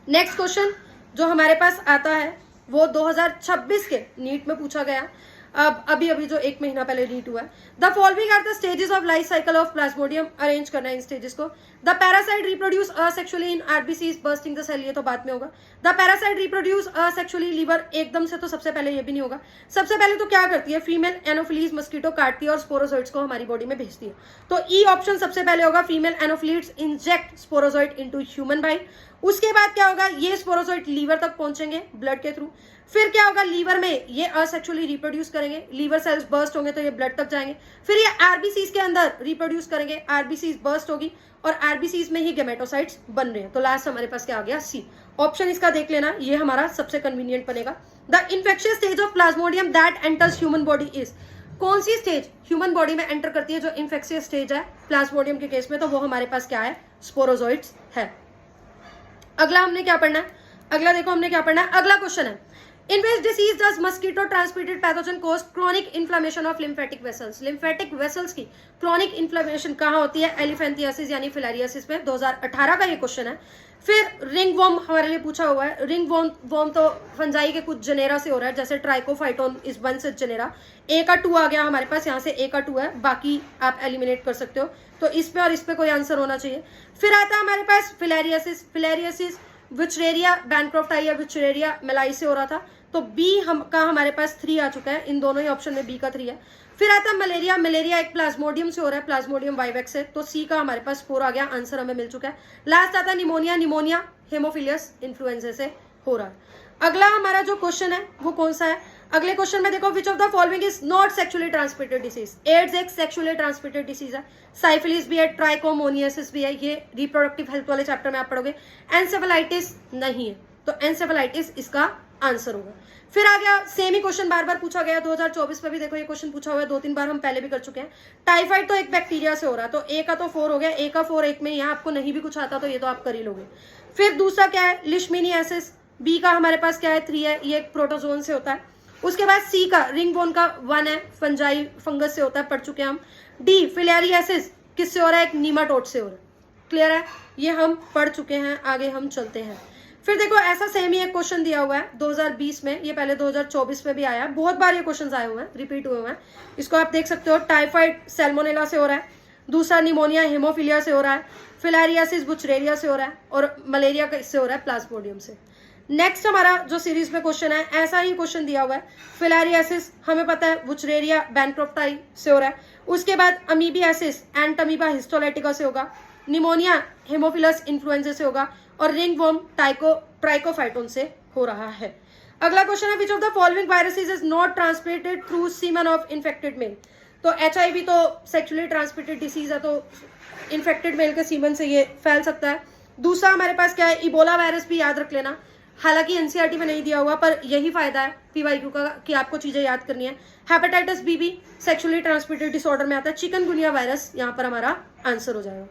नेक्स्ट क्वेश्चन जो हमारे पास आता है वो 2026 के नीट में पूछा गया। अब अभी अभी जो 1 महीना पहले रीड हुआ है। The following are the stages of life cycle of plasmodium, arrange करना है इन स्टेजेस को। The parasite reproduce asexually in RBCs bursting the cell, ये तो बाद में होगा। The parasite reproduce asexually liver, एकदम से तो सबसे पहले ये भी नहीं होगा। सबसे पहले तो क्या करती है, फीमेल एनोफिलीज मस्कीटो काटती है और स्पोरोजोइट्स को हमारी बॉडी में भेजती है। तो ई ऑप्शन सबसे पहले होगा, female Anopheles inject sporozoite into human bite. उसके बाद क्या होगा, ये स्पोरोजोइट लीवर तक पहुंचेंगे ब्लड के थ्रू। फिर क्या होगा, लीवर में ये असेक्सुअली रिप्रोड्यूस करेंगे, लीवर सेल्स बर्स्ट होंगे तो ये ब्लड तक जाएंगे। फिर ये आरबीसीज के अंदर रिप्रोड्यूस करेंगे, आरबीसीज बर्स्ट होगी और आरबीसीज में ही गेमेटोसाइट्स बन रहे हैं। तो लास्ट हमारे पास क्या आ गया, सी ऑप्शन इसका देख लेना, ये हमारा सबसे कन्वीनियंट बनेगा। The infectious stage of Plasmodium that enters human body is, कौन सी स्टेज ह्यूमन बॉडी में एंटर करती है जो इन्फेक्शियस स्टेज है प्लाज्मोडियम के केस में, तो वो हमारे पास क्या है, स्पोरोजोइट्स है। अगला हमने क्या पढ़ना है, अगला देखो हमने क्या पढ़ना है, अगला क्वेश्चन है, in which disease does mosquito transmitted pathogen cause chronic inflammation of lymphatic vessels. Lymphatic vessels की क्रोनिक इन्फ्लेमेशन कहाँ होती है, एलिफेंथियासिस यानी फिलारियासिस में। 2018 का ये क्वेश्चन है। फिर रिंग वॉर्म हमारे लिए पूछा हुआ है। रिंग वॉर्म तो फंजाई के कुछ जेनेरा से हो रहा है, जैसे Trichophyton is one such genera. A का 2 आ गया हमारे पास, यहाँ से ए का 2 है, बाकी आप एलिमिनेट कर सकते हो। तो इस पे और इस पे कोई आंसर होना चाहिए। फिर आता है हमारे पास फिलारियासिस। फिलारियासिस विचरेरिया बैनक्रॉफ्ट या विचरेरिया मेलाई से हो रहा था, तो बी का हमारे पास 3 आ चुका है, इन दोनों ही ऑप्शन में बी का 3 है। फिर आता है मलेरिया। मलेरिया एक प्लाज्मोडियम से हो रहा है, प्लाज्मोडियम वाइवेक्स से, तो सी का हमारे पास 4 आ गया, आंसर हमें मिल चुका है। लास्ट आता है निमोनिया। निमोनिया हेमोफिलियस इन्फ्लुएंजा से हो रहा है। अगला हमारा जो क्वेश्चन है वो कौन सा है, अगले क्वेश्चन में देखो, which of the following is not sexually transmitted disease. AIDS एक सेक्सुअली ट्रांसमिटेड डिसीज है, साइफिलिस भी है, ट्राइकोमोनियासिस भी है, ये रिप्रोडक्टिव हेल्थ वाले चैप्टर में आप पढ़ोगे। एंसेफेलाइटिस नहीं है, तो एंसेफेलाइटिस इसका आंसर होगा। फिर आ गया सेम ही क्वेश्चन, बार बार पूछा गया, 2024 में भी देखो ये क्वेश्चन पूछा हुआ है, 2-3 बार हम पहले भी कर चुके हैं। टाइफाइड तो एक बैक्टीरिया से हो रहा है, तो ए का तो 4 हो गया, ए का 4 एक में, यहाँ आपको नहीं भी कुछ आता तो ये तो आप कर ही लोगे। फिर दूसरा क्या है, लिशमीनियासिस, बी का हमारे पास क्या है, 3 है, ये एक प्रोटोजोन से होता है। उसके बाद सी का रिंगबोन का 1 है, फंजाई फंगस से होता है, पढ़ चुके हैं हम। डी फिलेरियासिस किससे हो रहा है, एक नीमाटोड से हो रहा है, क्लियर है, ये हम पढ़ चुके हैं। आगे हम चलते हैं। फिर देखो ऐसा सेम ही एक क्वेश्चन दिया हुआ है 2020 में, ये पहले 2024 में भी आया है, बहुत बार ये क्वेश्चन आए हुए हैं, रिपीट हुए हुए हैं, इसको आप देख सकते हो। टाइफाइड सैल्मोनेला से हो रहा है, दूसरा निमोनिया हेमोफिलिया से हो रहा है, फिलारियासिस बुचरेरिया से हो रहा है, और मलेरिया का इससे हो रहा है प्लाज्मोडियम से। नेक्स्ट हमारा जो सीरीज में क्वेश्चन है, ऐसा ही क्वेश्चन दिया हुआ है। फिलारियासिस हमें पता है बुचरेरिया बैनक्रॉफ्टाई से हो रहा है, उसके बाद अमीबियासिस एंटमीबा हिस्टोलाइटिका से होगा, निमोनिया हेमोफिलस इन्फ्लुएंजा से होगा, और रिंगवॉर्म ट्राइकोफाइटोन से हो रहा है। अगला क्वेश्चन है, which of the following viruses is not transmitted through semen of infected male. तो HIV तो सेक्सुअली ट्रांसमिटेड डिसीज है, तो इन्फेक्टेड मेल के सीमन से ये फैल सकता है। दूसरा हमारे पास क्या है, इबोला वायरस भी याद रख लेना, हालांकि एनसीईआरटी में नहीं दिया हुआ, पर यही फायदा है PYQ का कि आपको चीजें याद करनी है। हेपेटाइटिस बी भी सेक्सुअली ट्रांसमिटेड डिसऑर्डर में आता है। चिकनगुनिया वायरस यहाँ पर हमारा आंसर हो जाएगा।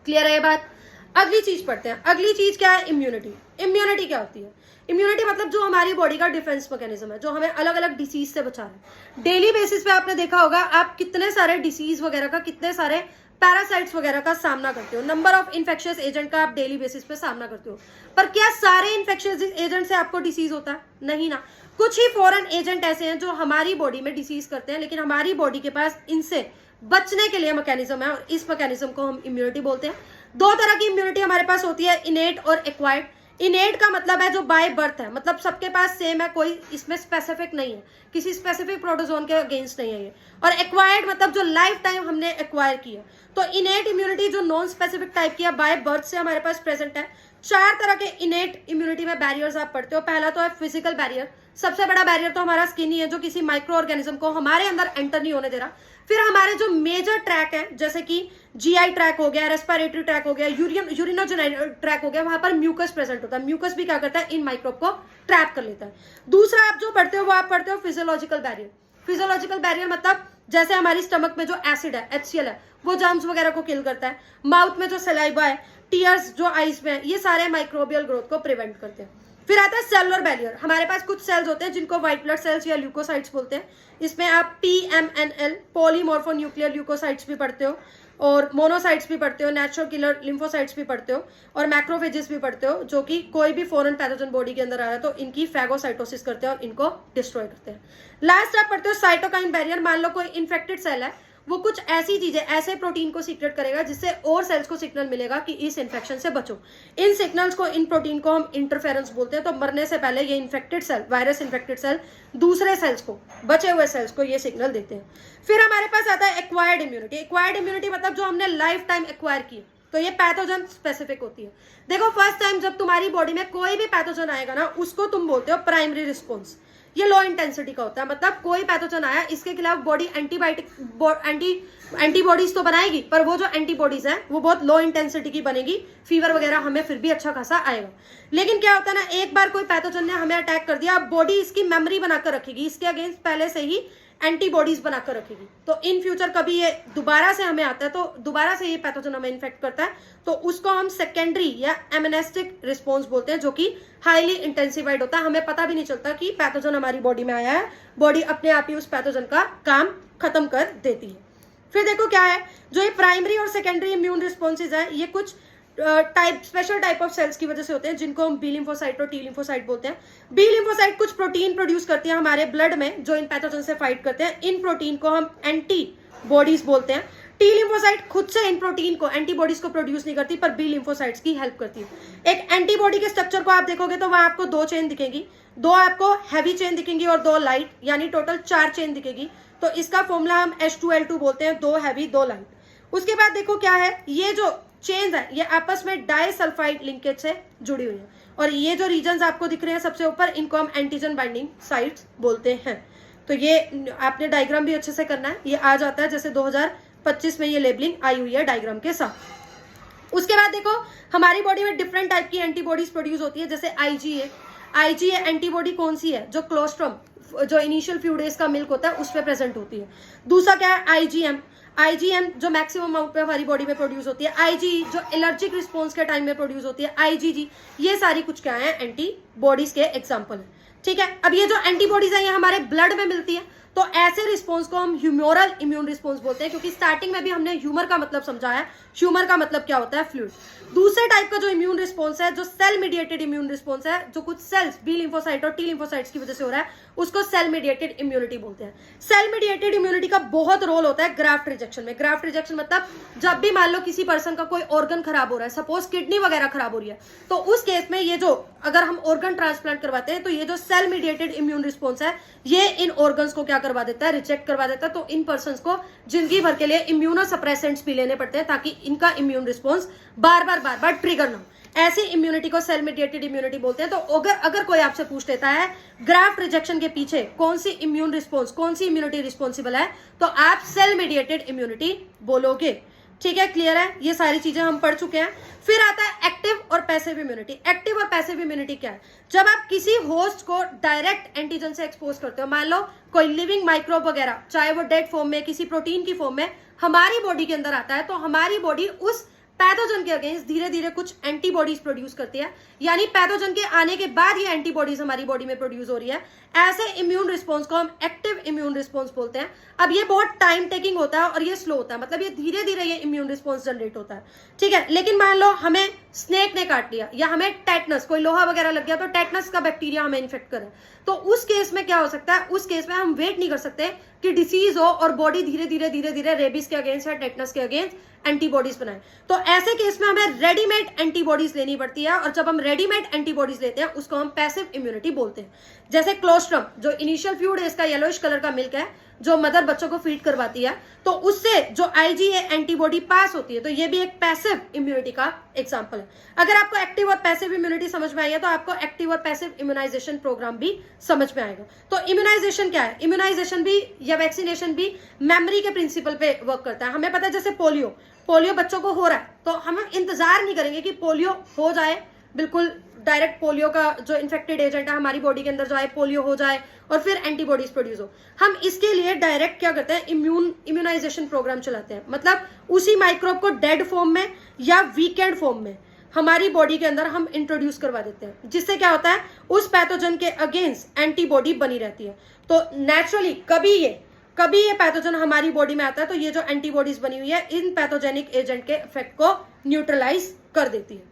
क्लियर है ये बात। अगली चीज पढ़ते हैं। अगली चीज क्या है, इम्यूनिटी। इम्यूनिटी क्या होती है, इम्यूनिटी मतलब जो हमारी बॉडी का डिफेंस मैकेनिज्म है, जो हमें अलग अलग डिसीज से बचा है। डेली बेसिस पे आपने देखा होगा आप कितने सारे डिसीज वगैरह का, कितने सारे पैरासाइट्स वगैरह का सामना करते हो, नंबर ऑफ इन्फेक्शियस एजेंट का आप डेली बेसिस पे सामना करते हो। पर क्या सारे इन्फेक्शियस एजेंट से आपको डिसीज होता है, नहीं ना। कुछ ही फॉरेन एजेंट ऐसे हैं जो हमारी बॉडी में डिसीज करते हैं, लेकिन हमारी बॉडी के पास इनसे बचने के लिए मैकेनिज्म है, और इस मैकेनिज्म को हम इम्यूनिटी बोलते हैं। 2 तरह की इम्यूनिटी हमारे पास होती है, इनेट और एक्वायर्ड। इनेट का मतलब है जो बाय बर्थ है, मतलब सबके पास सेम है, कोई इसमें स्पेसिफिक नहीं है, किसी स्पेसिफिक प्रोटोजोन के अगेंस्ट नहीं है ये। और एक्वायर्ड मतलब जो लाइफ टाइम हमने एक्वायर किया। तो इनेट इम्यूनिटी जो नॉन स्पेसिफिक टाइप की है, बाय बर्थ से हमारे पास प्रेजेंट है। 4 तरह के इनेट इम्यूनिटी में बैरियर्स आप पढ़ते हो। पहला तो है फिजिकल बैरियर, सबसे बड़ा बैरियर तो हमारा स्किन ही है, जो किसी माइक्रो ऑर्गेनिज्म को हमारे अंदर एंटर नहीं होने दे रहा। फिर हमारे जो मेजर ट्रैक है, जैसे कि GI ट्रैक हो गया, रेस्पिरेटरी ट्रैक हो गया, यूरिनोजेनिटल ट्रैक हो गया, वहां पर म्यूकस प्रेजेंट होता है। म्यूकस भी क्या करता है, इन माइक्रोब को ट्रैप कर लेता है। दूसरा आप जो पढ़ते हो वो आप पढ़ते हो फिजियोलॉजिकल बैरियर। फिजियोलॉजिकल बैरियर मतलब जैसे हमारी स्टमक में जो एसिड है, HCl है, वो जर्म्स वगैरह को किल करता है। माउथ में जो सलाइवा है, टीयर्स जो आईज में है, ये सारे माइक्रोबियल ग्रोथ को प्रिवेंट करते हैं। फिर आता है सेलुलर बैरियर। हमारे पास कुछ सेल्स होते हैं जिनको व्हाइट ब्लड सेल्स या ल्यूकोसाइट्स बोलते हैं। इसमें आप PMNL पॉलीमॉर्फोन्यूक्लियर ल्यूकोसाइट्स भी पढ़ते हो, और मोनोसाइट्स भी पढ़ते हो, नेचुरल किलर लिम्फोसाइट्स भी पढ़ते हो, और मैक्रोफेजेस भी पढ़ते हो, जो कि कोई भी फॉरेन पैथोजन बॉडी के अंदर आ रहा है तो इनकी फैगोसाइटोसिस करते हैं और इनको डिस्ट्रॉय करते हैं। लास्ट आप पढ़ते हो साइटोकाइन बैरियर। मान लो कोई इन्फेक्टेड सेल है, वो कुछ ऐसी चीजें, ऐसे प्रोटीन को सीक्रेट करेगा जिससे और सेल्स को सिग्नल मिलेगा कि इस इन्फेक्शन से बचो। इन सिग्नल्स को, इन प्रोटीन को हम इंटरफेरेंस बोलते हैं। तो मरने से पहले ये infected cell, virus infected cell दूसरे सेल्स को, बचे हुए सेल्स को ये सिग्नल देते हैं। फिर हमारे पास आता है एक्वायर्ड इम्यूनिटी। एक्वायर्ड इम्यूनिटी मतलब जो हमने लाइफ टाइम एक्वायर की, तो ये पैथोजन स्पेसिफिक होती है। देखो, फर्स्ट टाइम जब तुम्हारी बॉडी में कोई भी पैथोजन आएगा ना, उसको तुम बोलते हो प्राइमरी रिस्पॉन्स। ये लो इंटेंसिटी का होता है, मतलब कोई पैथोजन आया, इसके खिलाफ बॉडी एंटीबॉडीज तो बनाएगी, पर वो जो एंटीबॉडीज है वो बहुत लो इंटेंसिटी की बनेगी। फीवर वगैरह हमें फिर भी अच्छा खासा आएगा। लेकिन क्या होता है ना, एक बार कोई पैथोजन ने हमें अटैक कर दिया, अब बॉडी इसकी मेमोरी बनाकर रखेगी, इसके अगेंस्ट पहले से ही एंटीबॉडीज बनाकर रखेगी। तो इन फ्यूचर कभी ये दोबारा से हमें आता है, तो दोबारा से ये पैथोजन हमें इन्फेक्ट करता है, तो उसको हम सेकेंडरी या एमनेस्टिक रिस्पॉन्स बोलते हैं, जो कि हाईली इंटेंसिफाइड होता है। हमें पता भी नहीं चलता कि पैथोजन हमारी बॉडी में आया है, बॉडी अपने आप ही उस पैथोजन का काम खत्म कर देती है। फिर देखो क्या है, जो ये प्राइमरी और सेकेंडरी इम्यून रिस्पॉन्सेज है, ये कुछ स्पेशल टाइप ऑफ सेल्स की वजह से होते हैं, जिनको हम बी लिम्फोसाइट और टी लिम्फोसाइट बोलते हैं। बी लिम्फोसाइट कुछ प्रोटीन प्रोड्यूस करती है हमारे ब्लड में, जो इन पैथोजन से फाइट करते हैं। इन प्रोटीन को हम एंटीबॉडीज बोलते हैं। टी लिम्फोसाइट खुद से इन प्रोटीन को, एंटीबॉडीज को प्रोड्यूस नहीं करती, पर बी लिम्फोसाइट्स की हेल्प करती है। एक एंटीबॉडी के स्ट्रक्चर को आप देखोगे तो वहां आपको 2 चेन दिखेंगी, 2 आपको हैवी चेन दिखेंगी और 2 लाइट, यानी टोटल 4 चेन दिखेगी। तो इसका फॉर्मूला हम H2L2 बोलते हैं, 2 हैवी 2 लाइट। उसके बाद देखो क्या है, ये जो चेन्स है ये आपस में डाइसल्फाइड लिंकेज से जुड़ी हुई है, और ये जो रीजन्स आपको दिख रहे हैं सबसे ऊपर, इनको हम एंटीजन बाइंडिंग साइट्स बोलते हैं। तो ये आपने डायग्राम भी अच्छे से करना है, ये आ जाता है जैसे 2025 में ये लेबलिंग आई हुई है डायग्राम के साथ। उसके बाद देखो, हमारी बॉडी में डिफरेंट टाइप की एंटीबॉडीज प्रोड्यूस होती है, जैसे IgA एंटीबॉडी कौन सी है, जो क्लोस्ट्रम, जो इनिशियल फ्यू डेज का मिल्क होता है उस पे प्रेजेंट होती है। दूसरा क्या है, IgM जो मैक्सिमम अमाउंट पे हमारी बॉडी में प्रोड्यूस होती है। IgE जो एलर्जिक रिस्पॉन्स के टाइम में प्रोड्यूस होती है। IgG, ये सारी कुछ क्या है, एंटीबॉडीज के एग्जाम्पल है। ठीक है, अब ये जो एंटीबॉडीज है ये हमारे ब्लड में मिलती है, तो ऐसे रिस्पॉन्स को हम ह्यूमोरल इम्यून रिस्पॉन्स बोलते हैं, क्योंकि स्टार्टिंग में भी हमने ह्यूमर का मतलब समझाया। ह्यूमर का मतलब क्या होता है, फ्लूइड। दूसरे टाइप का जो इम्यून रिस्पॉन्स है, जो सेल मीडिएटेड इम्यून रिस्पॉन्स है, जो कुछ सेल्स बी लिम्फोसाइट और टी लिम्फोसाइट्स की वजह से हो रहा है, उसको सेल मीडिएटेड इम्यूनिटी बोलते हैं। सेल मीडिएटेड इम्यूनिटी का बहुत रोल होता है ग्राफ्ट रिजेक्शन में। ग्राफ्ट रिजेक्शन मतलब जब भी मान लो किसी पर्सन का कोई ऑर्गन खराब हो रहा है, सपोज किडनी वगैरह खराब हो रही है, तो उस केस में ये जो, अगर हम ऑर्गन ट्रांसप्लांट करवाते हैं, तो ये जो सेल मीडिएटेड इम्यून रिस्पॉन्स है, ये इन ऑर्गन्स को क्या करवा देता है, रिजेक्ट करवा देता है। तो इन पर्सन को जिंदगी भर के लिए इम्यूनो सप्रेसेंट्स भी लेने पड़ते हैं, ताकि इनका इम्यून रिस्पॉन्स बार बार ट्रिगर ना हो। ऐसी इम्यूनिटी को सेल मीडिएटेड इम्यूनिटी बोलते हैं। तो अगर कोई आपसे पूछ लेता है ग्राफ्ट रिजेक्शन के पीछे कौन सी इम्यून रिस्पॉन्स, कौन सी इम्यूनिटी रिस्पॉन्सिबल है, तो आप सेल मीडिएटेड इम्यूनिटी बोलोगे। ठीक है, क्लियर है, ये सारी चीजें हम पढ़ चुके हैं। फिर आता है एक्टिव और पैसिव इम्यूनिटी। एक्टिव और पैसिव इम्यूनिटी क्या है, जब आप किसी होस्ट को डायरेक्ट एंटीजन से एक्सपोज करते हो, मान लो कोई लिविंग माइक्रोब वगैरह, चाहे वो डेड फॉर्म में, किसी प्रोटीन की फॉर्म में हमारी बॉडी के अंदर आता है, तो हमारी बॉडी उस पैथोजन के अगेंस्ट धीरे धीरे कुछ एंटीबॉडीज प्रोड्यूस करती है, यानी पैथोजन के आने के बाद ये एंटीबॉडीज हमारी बॉडी में प्रोड्यूस हो रही है। ऐसे इम्यून रिस्पॉन्स को हम एक्टिव इम्यून रिस्पॉन्स बोलते हैं। अब ये बहुत टाइम टेकिंग होता है और ये स्लो होता है, मतलब ये धीरे धीरे ये इम्यून रिस्पॉन्स जनरेट होता है। ठीक है, लेकिन मान लो हमें स्नेक ने काट लिया, या हमें टेटनस, कोई लोहा वगैरह लग गया, तो टेटनस का बैक्टीरिया हमें इन्फेक्ट करे, तो उस केस में क्या हो सकता है, उस केस में हम वेट नहीं कर सकते कि डिसीज हो और बॉडी धीरे धीरे रेबीज के अगेंस्ट या टेटनस के अगेंस्ट एंटीबॉडीज बनाए। तो ऐसे केस में हमें रेडीमेड एंटीबॉडीज लेनी पड़ती है, और जब हम रेडीमेड एंटीबॉडीज लेते हैं उसको हम पैसिव इम्यूनिटी बोलते हैं। जैसे क्लोस्ट्रम, जो इनिशियल फ्यू डेज का येलोइश कलर का मिल्क है, जो मदर बच्चों को फीड करवाती है, तो उससे जो IgA एंटीबॉडी पास होती है, तो ये भी एक पैसिव इम्यूनिटी का एग्जांपल है। अगर आपको एक्टिव और पैसिव इम्यूनिटी समझ में आई है, तो आपको एक्टिव और पैसिव इम्यूनाइजेशन प्रोग्राम भी समझ में आएगा। तो इम्यूनाइजेशन क्या है, इम्यूनाइजेशन भी या वैक्सीनेशन भी मेमोरी के प्रिंसिपल पे वर्क करता है। हमें पता है जैसे पोलियो बच्चों को हो रहा है, तो हम इंतजार नहीं करेंगे कि पोलियो हो जाए, बिल्कुल डायरेक्ट पोलियो का जो इन्फेक्टेड एजेंट है हमारी बॉडी के अंदर जो है, पोलियो हो जाए और फिर एंटीबॉडीज प्रोड्यूस हो। हम इसके लिए डायरेक्ट क्या करते हैं, इम्यूनाइजेशन प्रोग्राम चलाते हैं। मतलब उसी माइक्रोब को डेड फॉर्म में या वीकेंड फॉर्म में, हमारी बॉडी के अंदर हम इंट्रोड्यूस करवा देते हैं, जिससे क्या होता है, उस पैथोजन के अगेंस्ट एंटीबॉडी बनी रहती है। तो नेचुरली कभी ये पैथोजन हमारी बॉडी में आता है तो ये जो एंटीबॉडीज बनी हुई है इन पैथोजेनिक एजेंट के इफेक्ट को न्यूट्रलाइज कर देती है।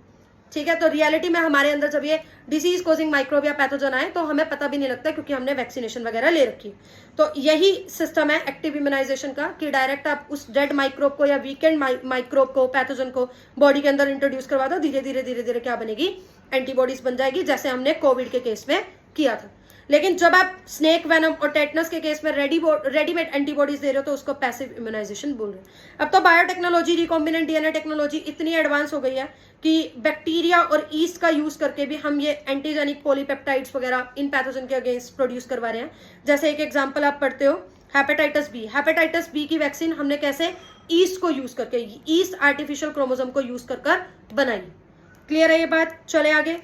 ठीक है, तो रियलिटी में हमारे अंदर जब ये डिसीज कोजिंग माइक्रोब या पैथोजन आए तो हमें पता भी नहीं लगता, क्योंकि हमने वैक्सीनेशन वगैरह ले रखी है। तो यही सिस्टम है एक्टिव इम्यूनाइजेशन का, कि डायरेक्ट आप उस डेड माइक्रोब को या वीकेंड माइक्रोब को, पैथोजन को बॉडी के अंदर इंट्रोड्यूस करवा दो, धीरे धीरे क्या बनेगी, एंटीबॉडीज बन जाएगी, जैसे हमने कोविड के केस में किया था। लेकिन जब आप स्नेक वेनम और टेटनस के केस में रेडीमेड एंटीबॉडीज दे रहे हो तो उसको पैसिव इम्यूनाइजेशन बोल रहे हैं। अब तो बायोटेक्नोलॉजी, रिकॉम्बिनेंट डीएनए टेक्नोलॉजी इतनी एडवांस हो गई है कि बैक्टीरिया और ईस्ट का यूज करके भी हम ये एंटीजेनिक पॉलीपेप्टाइड्स वगैरह इन पैथोजन के अगेंस्ट प्रोड्यूस करवा रहे हैं। जैसे एक एग्जाम्पल आप पढ़ते हो, हेपेटाइटिस बी की वैक्सीन हमने कैसे ईस्ट को यूज करके, ईस्ट आर्टिफिशियल क्रोमोसोम को यूज कर बनाई। क्लियर है ये बात? चले आगे।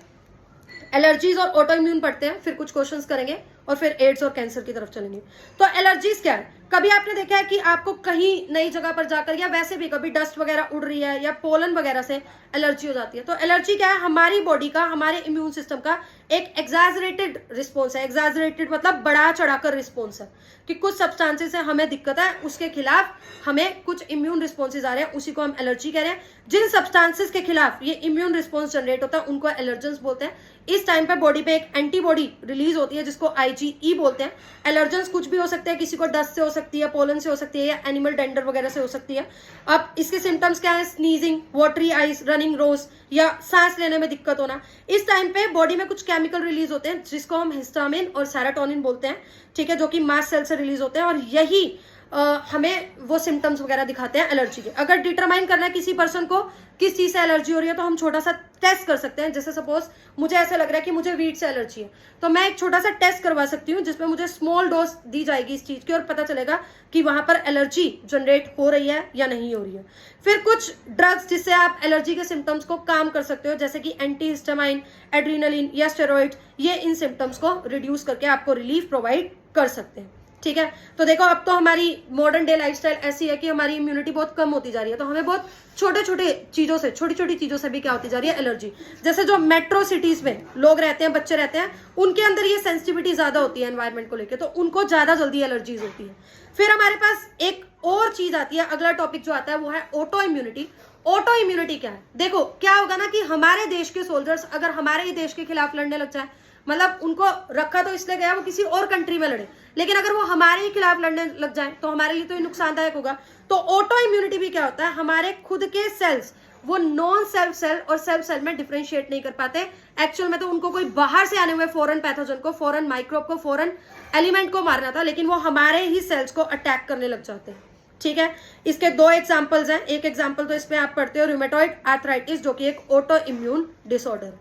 एलर्जीज और ऑटो इम्यून पढ़ते हैं, फिर कुछ क्वेश्चंस करेंगे और फिर एड्स और कैंसर की तरफ चलेंगे। तो एलर्जीज क्या है? कभी आपने देखा है कि आपको कहीं नई जगह पर जाकर या वैसे भी कभी डस्ट वगैरह उड़ रही है या पोलन वगैरह से एलर्जी हो जाती है। तो एलर्जी क्या है? हमारी बॉडी का, हमारे इम्यून सिस्टम का एक एग्जैजरेटेड रिस्पॉन्स है। एग्जैजरेटेड मतलब बढ़ा चढ़ाकर रिस्पॉन्स है, कि कुछ सब्सटेंसेस से हमें दिक्कत है, उसके खिलाफ हमें कुछ इम्यून रिस्पॉन्सेज आ रहे हैं, उसी को हम एलर्जी कह रहे हैं। जिन सब्सटेंसेस के खिलाफ ये इम्यून रिस्पॉन्स जनरेट होता है उनको एलर्जेंस बोलते हैं। इस टाइम पे बॉडी पे एक एंटीबॉडी रिलीज होती है जिसको IgE बोलते हैं। एलर्जेंस कुछ भी हो सकते हैं, किसी को डस्ट से हो सकती है, पोलन से हो सकती है, या एनिमल डेंडर वगैरह से हो सकती है। अब इसके सिम्टम्स क्या है? स्नीजिंग, वाटरी आइज, रनिंग रोज, या सांस लेने में दिक्कत होना। इस टाइम पे बॉडी में कुछ केमिकल रिलीज होते हैं जिसको हम हिस्टामिन और सेरोटोनिन बोलते हैं, ठीक है, जो कि मास्ट सेल से रिलीज होते हैं, और यही हमें वो सिम्टम्स वगैरह दिखाते हैं एलर्जी के। अगर डिटरमाइन करना है किसी पर्सन को किस चीज से एलर्जी हो रही है तो हम छोटा सा टेस्ट कर सकते हैं। जैसे सपोज मुझे ऐसा लग रहा है कि मुझे वीट से एलर्जी है, तो मैं एक छोटा सा टेस्ट करवा सकती हूँ जिसमें मुझे स्मॉल डोज दी जाएगी इस चीज की, और पता चलेगा कि वहां पर एलर्जी जनरेट हो रही है या नहीं हो रही है। फिर कुछ ड्रग्स जिससे आप एलर्जी के सिम्टम्स को काम कर सकते हो, जैसे कि एंटीहिस्टामाइन, एड्रीनलिन या स्टेरॉइड, ये इन सिम्टम्स को रिड्यूस करके आपको रिलीफ प्रोवाइड कर सकते हैं। ठीक है, तो देखो अब तो हमारी मॉडर्न डे लाइफस्टाइल ऐसी है कि हमारी इम्यूनिटी बहुत कम होती जा रही है, तो हमें बहुत छोटी छोटी चीजों से भी क्या होती जा रही है? एलर्जी। जैसे जो मेट्रो सिटीज में लोग रहते हैं, बच्चे रहते हैं, उनके अंदर ये सेंसिटिविटी ज्यादा होती है एनवायरमेंट को लेकर, तो उनको ज्यादा जल्दी एलर्जीज होती है। फिर हमारे पास एक और चीज आती है, अगला टॉपिक जो आता है वो है ऑटो इम्यूनिटी। ऑटो इम्यूनिटी क्या है? देखो क्या होगा ना कि हमारे देश के सोल्जर्स अगर हमारे ही देश के खिलाफ लड़ने लग जाए, मतलब उनको रखा तो इसलिए गया वो किसी और कंट्री में लड़े, लेकिन अगर वो हमारे ही खिलाफ लड़ने लग जाए तो हमारे लिए तो ये नुकसानदायक होगा। तो ऑटो इम्यूनिटी भी क्या होता है? हमारे खुद के सेल्स वो नॉन सेल्फ सेल और सेल्फ सेल में डिफरेंशिएट नहीं कर पाते। एक्चुअल में तो उनको कोई बाहर से आने हुए फॉरेन पैथोजन को, फॉरेन माइक्रोब को, फॉरेन एलिमेंट को मारना था, लेकिन वो हमारे ही सेल्स को अटैक करने लग जाते हैं। ठीक है, इसके दो एग्जाम्पल्स हैं। एक एग्जाम्पल तो इसमें आप पढ़ते हो रूमेटॉइड आर्थराइटिस, जो कि एक ऑटो इम्यून डिसऑर्डर।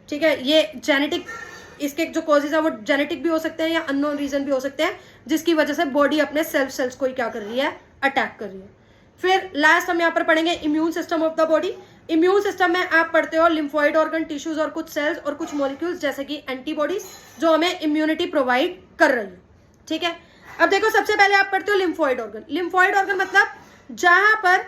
ठीक है, ये जेनेटिक, इसके जो कॉजेज है वो जेनेटिक भी हो सकते हैं या अननोन रीजन भी हो सकते हैं, जिसकी वजह से बॉडी अपने सेल्स को ही क्या कर रही है? अटैक कर रही है। फिर लास्ट हम यहाँ पर पढ़ेंगे immune system of the body. Immune system में आप पढ़ते हो लिम्फोइड ऑर्गन, टिश्यूज और कुछ सेल्स और कुछ मॉलिक्यूल्स जैसे कि एंटीबॉडीज, जो हमें इम्यूनिटी प्रोवाइड कर रही है। ठीक है, अब देखो सबसे पहले आप पढ़ते हो लिम्फोइड ऑर्गन। लिम्फोइड ऑर्गन मतलब जहां पर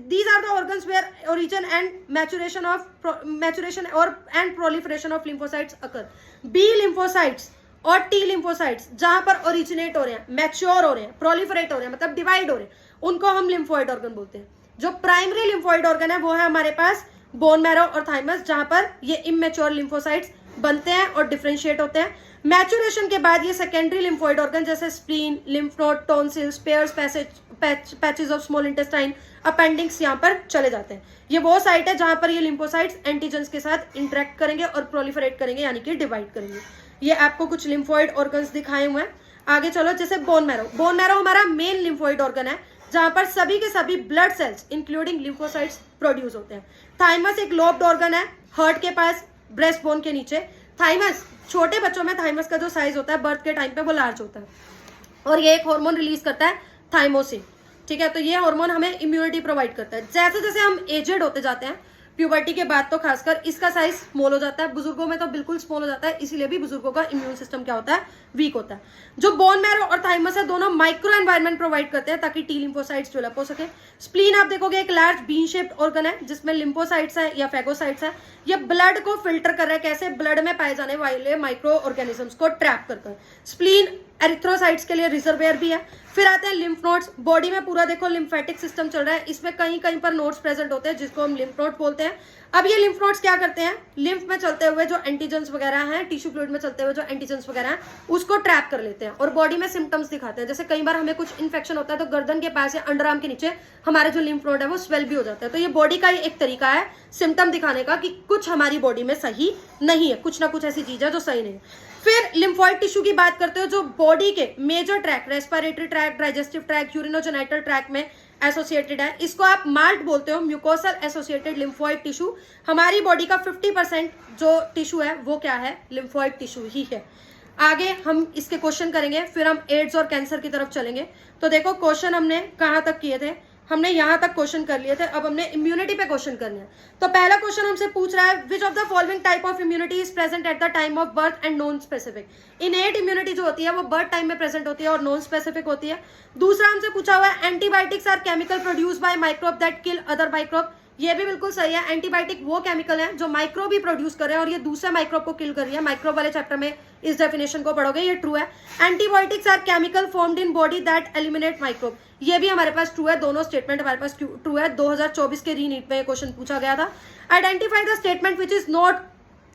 these are the organs where origin and maturation and proliferation of lymphocytes occur. B lymphocytes और T lymphocytes जहां पर ओरिजिनेट हो रहे हैं, मैच्योर हो रहे हैं, प्रोलिफरेट हो रहे हैं, मतलब डिवाइड हो रहे हैं, उनको हम लिम्फोइड ऑर्गन बोलते हैं। जो प्राइमरी लिम्फोइड ऑर्गन है वो है हमारे पास बोन मैरो और थाइमस, जहां पर ये इमेच्योर लिम्फोसाइट्स बनते हैं और डिफरेंशिएट होते हैं। मैचुरेशन के बाद ये सेकेंडरी लिम्फोइड ऑर्गन जैसे spleen, lymph node, tonsils, pairs, patches of small intestine, appendix यहाँ पर चले जाते हैं। ये वो साइट है जहां पर ये लिम्फोसाइट्स एंटीजेंस के साथ इंटरेक्ट करेंगे और प्रोलिफरेट करेंगे, यानी कि डिवाइड करेंगे। ये आपको कुछ लिम्फोइड ऑर्गन्स दिखाए हुए हैं। आगे चलो, जैसे बोन मैरो हमारा मेन लिम्फोइड ऑर्गन है जहां पर सभी के सभी blood cells including lymphocytes produce होते हैं। थाइमस एक लोब्ड ऑर्गन है, हार्ट के पास, ब्रेस्ट बोन के नीचे। थाइमस, छोटे बच्चों में थाइमस का जो साइज होता है बर्थ के टाइम पे वो लार्ज होता है, और ये एक हार्मोन रिलीज करता है थाइमोसिन। ठीक है, तो ये हार्मोन हमें इम्यूनिटी प्रोवाइड करता है। जैसे जैसे हम एजेड होते जाते हैं प्यूबर्टी के बाद तो खासकर इसका साइज स्मॉल हो जाता है, बुजुर्गों में तो बिल्कुल स्मॉल हो जाता है, इसीलिए भी बुजुर्गों का इम्यून सिस्टम क्या होता है, वीक होता है। जो बोन मैरो और थाइमस है दोनों माइक्रो एनवायरनमेंट प्रोवाइड करते हैं ताकि टी लिम्फोसाइट्स डेवलप हो सके। स्प्लीन आप देखोगे एक लार्ज बीन शेप्ड ऑर्गन है जिसमें लिम्फोसाइट्स है या फेगोसाइट्स है। ये ब्लड को फिल्टर कर रहा है, कैसे, ब्लड में पाए जाने वाले माइक्रो ऑर्गेनिजम्स को ट्रैप करकर। स्प्लीन एरिथ्रोसाइट्स के लिए रिजर्वेयर भी है। फिर आते हैं लिम्फ नोड्स। बॉडी में पूरा देखो लिम्फेटिक सिस्टम चल रहा है, इसमें कहीं कहीं पर नोड्स प्रेजेंट होते हैं जिसको हम लिम्फ नोड बोलते हैं। अब ये लिम्फ नोड्स क्या करते हैं, लिम्फ में चलते हुए जो एंटीजेंस वगैरह हैं, टिश्यू फ्लूइड में चलते हुए जो एंटीजेंस वगैरह हैं उसको ट्रैप कर लेते हैं और बॉडी में सिम्टम्स दिखाते हैं। जैसे कई बार हमें कुछ इन्फेक्शन होता है तो गर्दन के पास या अंडर आर्म के नीचे हमारे जो लिम्फ नोड है वो स्वेल भी हो जाता है। तो ये बॉडी का ही एक तरीका है सिम्टम दिखाने का कि कुछ हमारी बॉडी में सही नहीं है, कुछ ना कुछ ऐसी चीज है जो सही नहीं है। फिर लिम्फोइड टिश्यू की बात करते हो जो बॉडी के major tract, respiratory tract, digestive tract, urinogenital tract में एसोसिएटेड है। इसको आप माल्ट बोलते हो, म्यूकोसल एसोसिएटेड लिम्फोइड टिश्यू। हमारी बॉडी का 50% जो टिश्यू है वो क्या है, लिम्फोइड टिश्यू ही है। आगे हम इसके क्वेश्चन करेंगे, फिर हम एड्स और कैंसर की तरफ चलेंगे। तो देखो क्वेश्चन हमने कहाँ तक किए थे, हमने यहाँ तक क्वेश्चन कर लिए थे, अब हमने इम्यूनिटी पे क्वेश्चन करने हैं। तो पहला क्वेश्चन हमसे पूछ रहा है which of the following type of immunity is present at the time of birth and non specific. Innate immunity जो होती है वो बर्थ टाइम में प्रेजेंट होती है और नॉन स्पेसिफिक होती है। दूसरा हमसे पूछा हुआ है antibiotics are chemical produce by microbe that kill other microbe. ये भी बिल्कुल सही है, एंटीबायोटिक वो केमिकल है जो माइक्रोब भी प्रोड्यूस कर रहे हैं और ये दूसरे माइक्रोब को किल कर रही है। माइक्रोब वाले चैप्टर में इस डेफिनेशन को पढ़ोगे, ये ट्रू है। Antibiotics are chemical formed in body that eliminate microbe, ये भी हमारे पास ट्रू है, दोनों स्टेटमेंट हमारे पास ट्रू है। 2024 के रीनीट में क्वेश्चन पूछा गया था। Identify the statement which is not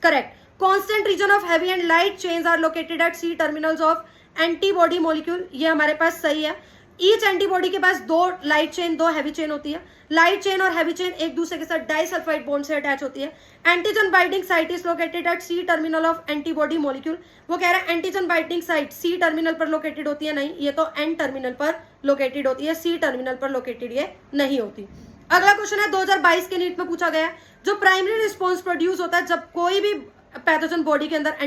correct. Constant region of heavy and light chains are located at C terminals of antibody molecule, ये हमारे पास सही है। ईच एंटीबॉडी के पास 2 लाइट चेन 2 हैवी चेन होती है। लाइट चेन और हैवी चेन एक दूसरे के साथ डाइसल्फाइड बॉन्ड से अटैच होती है। Antigen binding site is located at C terminal of antibody molecule. वो कह रहा है antigen binding site C terminal पर लोकेटेड होती है, नहीं, ये तो एन टर्मिनल पर लोकेटेड होती है, सी टर्मिनल पर लोकेटेड ये नहीं होती। अगला क्वेश्चन है 2022 के नीट में पूछा गया है, जो प्राइमरी रिस्पॉन्स प्रोड्यूस होता है जब कोई भी पैथोजन बॉडी के अंदर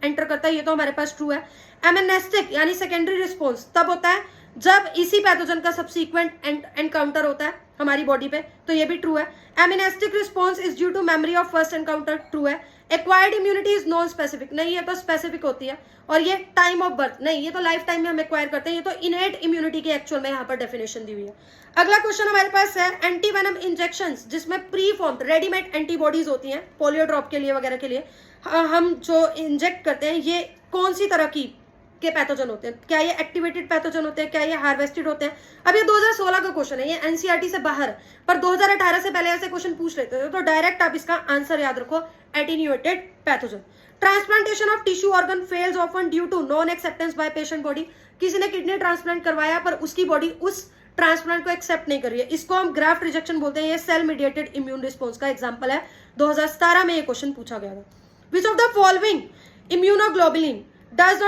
एंटर करता है, ये तो हमारे पास ट्रू है। एमेनेस्टिक यानी सेकेंडरी रिस्पॉन्स तब होता है जब इसी पैथोजन का सबसीक्वेंट एनकाउंटर होता है हमारी बॉडी पे, तो ये भी ट्रू है। Anamnestic response is due to memory of first encounter, true है। Acquired immunity is non specific, नहीं, ये तो स्पेसिफिक होती है। और ये टाइम ऑफ बर्थ, नहीं, ये तो लाइफ टाइम में हम एक्वायर करते हैं, ये तो इनेट इम्यूनिटी की एक्चुअल में यहाँ पर डेफिनेशन दी हुई है। अगला क्वेश्चन हमारे पास है एंटीवेनम इंजेक्शंस, जिसमें प्री फॉर्म्ड रेडीमेड एंटीबॉडीज होती हैं पोलियो ड्रॉप के लिए वगैरह के लिए हम जो इंजेक्ट करते हैं, ये कौन सी तरह की के पैथोजन होते हैं? क्या ये एक्टिवेटेड पैथोजन होते हैं, क्या ये हार्वेस्टेड होते हैं? अब ये 2016 का क्वेश्चन है, ये एनसीईआरटी से बाहर, पर 2018 से पहले ऐसे क्वेश्चन पूछ लेते थे, तो डायरेक्ट आप इसका आंसर याद रखो, attenuated pathogen. Transplantation of tissue organ fails often due to non acceptance by patient body. किसी ने किडनी ट्रांसप्लांट करवाया पर उसकी बॉडी उस ट्रांसप्लांट को एक्सेप्ट नहीं कर रही है, इसको हम ग्राफ्ट रिजेक्शन बोलते हैं। ये सेल मीडिएटेड इम्यून रिस्पॉन्स का एग्जाम्पल है, 2017 में ये क्वेश्चन पूछा गया था। विच of the following immunoglobulin does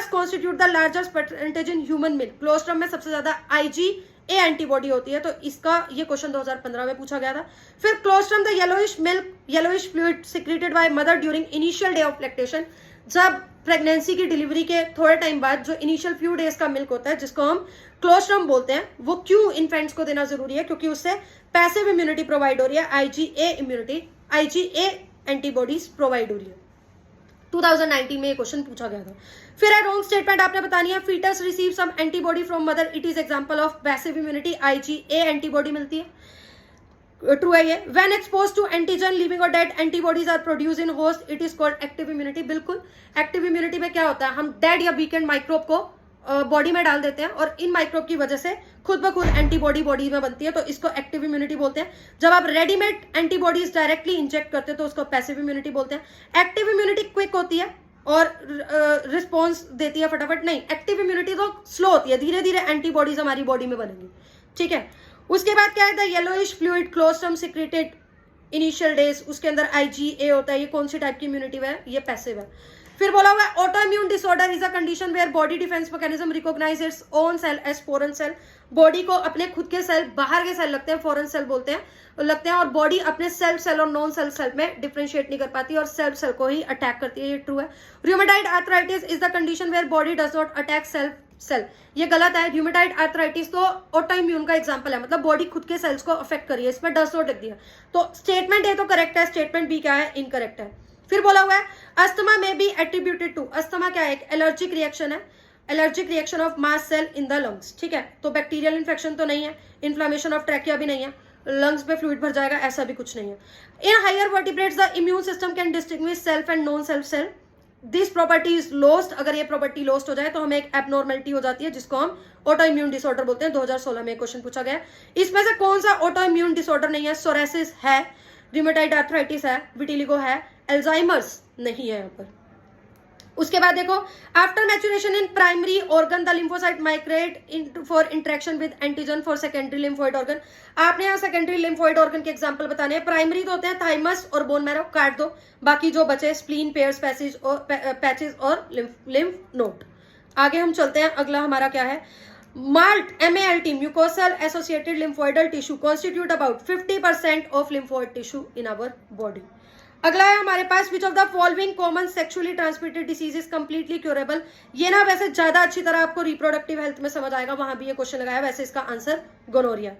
constitute the largest percentage in human milk। क्लोस्ट्रम में सबसे ज्यादा IgA एंटीबॉडी होती है, तो इसका ये क्वेश्चन 2015 में पूछा गया था। फिर colostrum the yellowish fluid secreted by mother during initial day of lactation, जब प्रेगनेंसी की डिलीवरी के थोड़े टाइम बाद जो इनिशियल फ्यू डेज का मिल्क होता है जिसको हम क्लोस्ट्रम बोलते हैं, वो क्यों इन्फेंट्स को देना जरूरी है? क्योंकि उससे पैसिव इम्यूनिटी प्रोवाइड हो रही है, IgA एंटीबॉडीज प्रोवाइड हो रही है। 2019 में ये क्वेश्चन पूछा गया था। फिर है रॉन्ग स्टेटमेंट आपने बतानी है, fetus receive some antibody from mother, it is example of passive immunity, IgA antibody मिलती है, ट्रू है ये। When expose to antigen living और dead antibodies are produce in host, it is called active immunity. बिल्कुल, active immunity में क्या होता है, हम डेड या वीकेंड माइक्रोब को बॉडी में डाल देते हैं और इन माइक्रोब की वजह से खुद ब खुद एंटीबॉडी बॉडी में बनती है, तो इसको एक्टिव इम्यूनिटी बोलते हैं। जब आप रेडीमेड एंटीबॉडीज डायरेक्टली इंजेक्ट करते हैं तो उसको पैसिव इम्यूनिटी बोलते हैं। एक्टिव इम्यूनिटी क्विक होती है और रिस्पॉन्स देती है फटाफट, नहीं, एक्टिव इम्यूनिटी तो स्लो होती है, धीरे धीरे एंटीबॉडीज हमारी बॉडी में बनेंगी, ठीक है। उसके बाद क्या है, the yellowish fluid colostrum secreted initial days, उसके अंदर IgA होता है, ये कौन सी टाइप की इम्यूनिटी है, ये पैसिव है। फिर बोला हुआ है auto immune disorder is a condition where body defence mechanism recognise its own cell as foreign cell. Body को अपने खुद के सेल, बाहर के सेल लगते हैं, फॉरेन सेल बोलते हैं, लगते हैं, और बॉडी अपने सेल्फ सेल और नॉन सेल्फ सेल में डिफरेंशिएट नहीं कर पाती और सेल्फ सेल को ही अटैक करती है, ये ट्रू है। Rheumatoid arthritis is the condition where body does not attack self cell, ये गलत है। र्यूमेटाइड आर्थराइटिस तो ऑटो इम्यून का एग्जांपल है, मतलब बॉडी खुद के सेल्स को अफेक्ट करिए, इसमें डस नोट लिख दिया। तो स्टेटमेंट ए तो करेक्ट है, स्टेटमेंट बी क्या है, इनकरेक्ट है। फिर बोला हुआ है अस्थमा में बी एट्रीब्यूटेड टू, अस्थमा क्या है, एक एलर्जिक रिएक्शन है, allergic reaction of mast cell in the lungs, ठीक है। तो बैक्टीरियल इन्फेक्शन तो नहीं है, इन्फ्लामेशन ऑफ ट्रैकिया भी नहीं है, लंग्स में फ्लूइड भर जाएगा ऐसा भी कुछ नहीं है। In higher vertebrates the immune system can distinguish self and non self cell, this property is lost, अगर ये प्रॉपर्टी लॉस्ट हो जाए तो हमें एक एबनॉर्मेलिटी हो जाती है जिसको हम ऑटो इम्यून डिसऑर्डर बोलते हैं। 2016 में क्वेश्चन पूछा गया। इसमें से कौन सा ऑटो इम्यून डिसऑर्डर नहीं है? सोरेसिस है, र्यूमेटाइड आर्थराइटिस है, विटिलिगो है, अल्जाइमर्स नहीं है यहाँ पर। उसके बाद देखो after maturation in primary organ the lymphocyte migrate for interaction with antigen for secondary lymphoid organ. आपने यहाँ सेकेंडरी लिम्फोइड ऑर्गन के एग्जांपल बताने हैं। प्राइमरी तो होते हैं थाइमस और बोन मैरो, काट दो, बाकी जो बचे स्प्लीन, पेयर्स, पैचेज और लिम्फ नोड। आगे हम चलते हैं, अगला हमारा क्या है, MALT, MALT, mucosal associated lymphoidal tissue constitute about 50% of lymphoid tissue in our body। अगला है हमारे पास which of the following common sexually transmitted disease is completely curable. ये ना वैसे ज्यादा अच्छी तरह आपको रिप्रोडक्टिव हेल्थ में समझ आएगा, वहां भी ये क्वेश्चन लगाया, वैसे इसका आंसर गोनोरिया।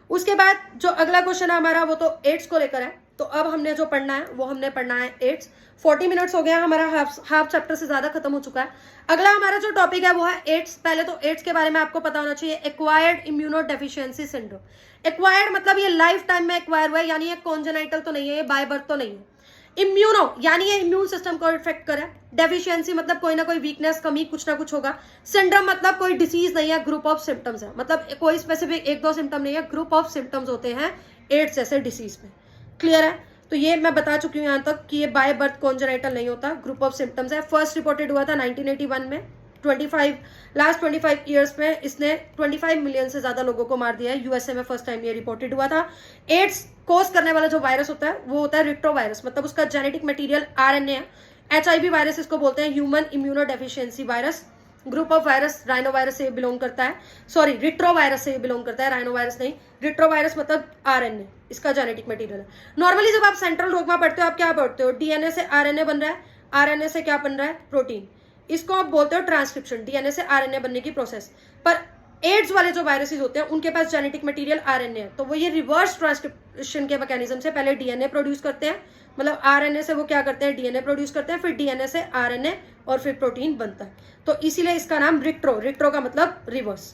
उसके बाद जो अगला क्वेश्चन है हमारा वो तो एड्स को लेकर है। तो अब हमने जो पढ़ना है वो हमने पढ़ना है एड्स। 40 मिनट्स हो गया, हमारा हाफ चैप्टर से ज्यादा खत्म हो चुका है। अगला हमारा जो टॉपिक है वो है एड्स। पहले तो एड्स के बारे में आपको पता होना चाहिए, acquired immuno deficiency syndrome. Acquired मतलब ये लाइफ टाइम में एक्वायर हुआ है, यानी ये कॉन्जेनाइटल तो नहीं है, ये बाय बर्थ तो नहीं है। इम्यूनो यानी ये इम्यून सिस्टम को इफेक्ट करे। डेफिशिएंसी मतलब कोई ना कोई वीकनेस, कमी, कुछ ना कुछ होगा। सिंड्रोम मतलब कोई डिसीज नहीं है, ग्रुप ऑफ सिम्टम्स है, मतलब कोई स्पेसिफिक एक दो सिम्टम नहीं है, ग्रुप ऑफ सिम्टम्स होते हैं एड्स जैसे डिसीज में। क्लियर है? तो ये मैं बता चुकी हूँ यहाँ तक कि ये बाय बर्थ कॉन्जेनाइटल नहीं होता, ग्रुप ऑफ सिम्टम्स है। फर्स्ट रिपोर्टेड हुआ था 1981 में। लास्ट 25 ईयर्स में इसने 25 मिलियन से ज्यादा लोगों को मार दिया है। यूएसए में फर्स्ट टाइम ये रिपोर्टेड हुआ था। एड्स कोज करने वाला जो वायरस होता है वो होता है रिट्रोवायरस, मतलब उसका जेनेटिक मटेरियल आरएनए है। एचआईवी वायरस इसको बोलते हैं, human immuno deficiency virus. Group of virus rhinovirus से बिलोंग करता है, सॉरी रिट्रोवायरस से बिलोंग करता है, राइनोवायरस नहीं। रिट्रोवायरस मतलब आरएनए, इसका जेनेटिक मटेरियल है। नॉर्मली जब आप सेंट्रल डॉग्मा पढ़ते हो आप क्या पढ़ते हो? डीएनए से आरएनए बन रहा है, आरएनए से क्या बन रहा है? प्रोटीन। इसको आप बोलते हो ट्रांसक्रिप्शन, डीएनए से आरएनए बनने की प्रोसेस। पर एड्स वाले जो वायरसेस होते हैं उनके पास जेनेटिक मटेरियल आरएनए है, तो वो ये रिवर्स ट्रांसक्रिप्शन के मैकेनिज्म से पहले डीएनए प्रोड्यूस करते हैं, मतलब आरएनए से वो क्या करते हैं? डीएनए प्रोड्यूस करते हैं, फिर डीएनए से आरएनए और फिर प्रोटीन बनता है। तो इसीलिए इसका नाम रिट्रो का मतलब रिवर्स।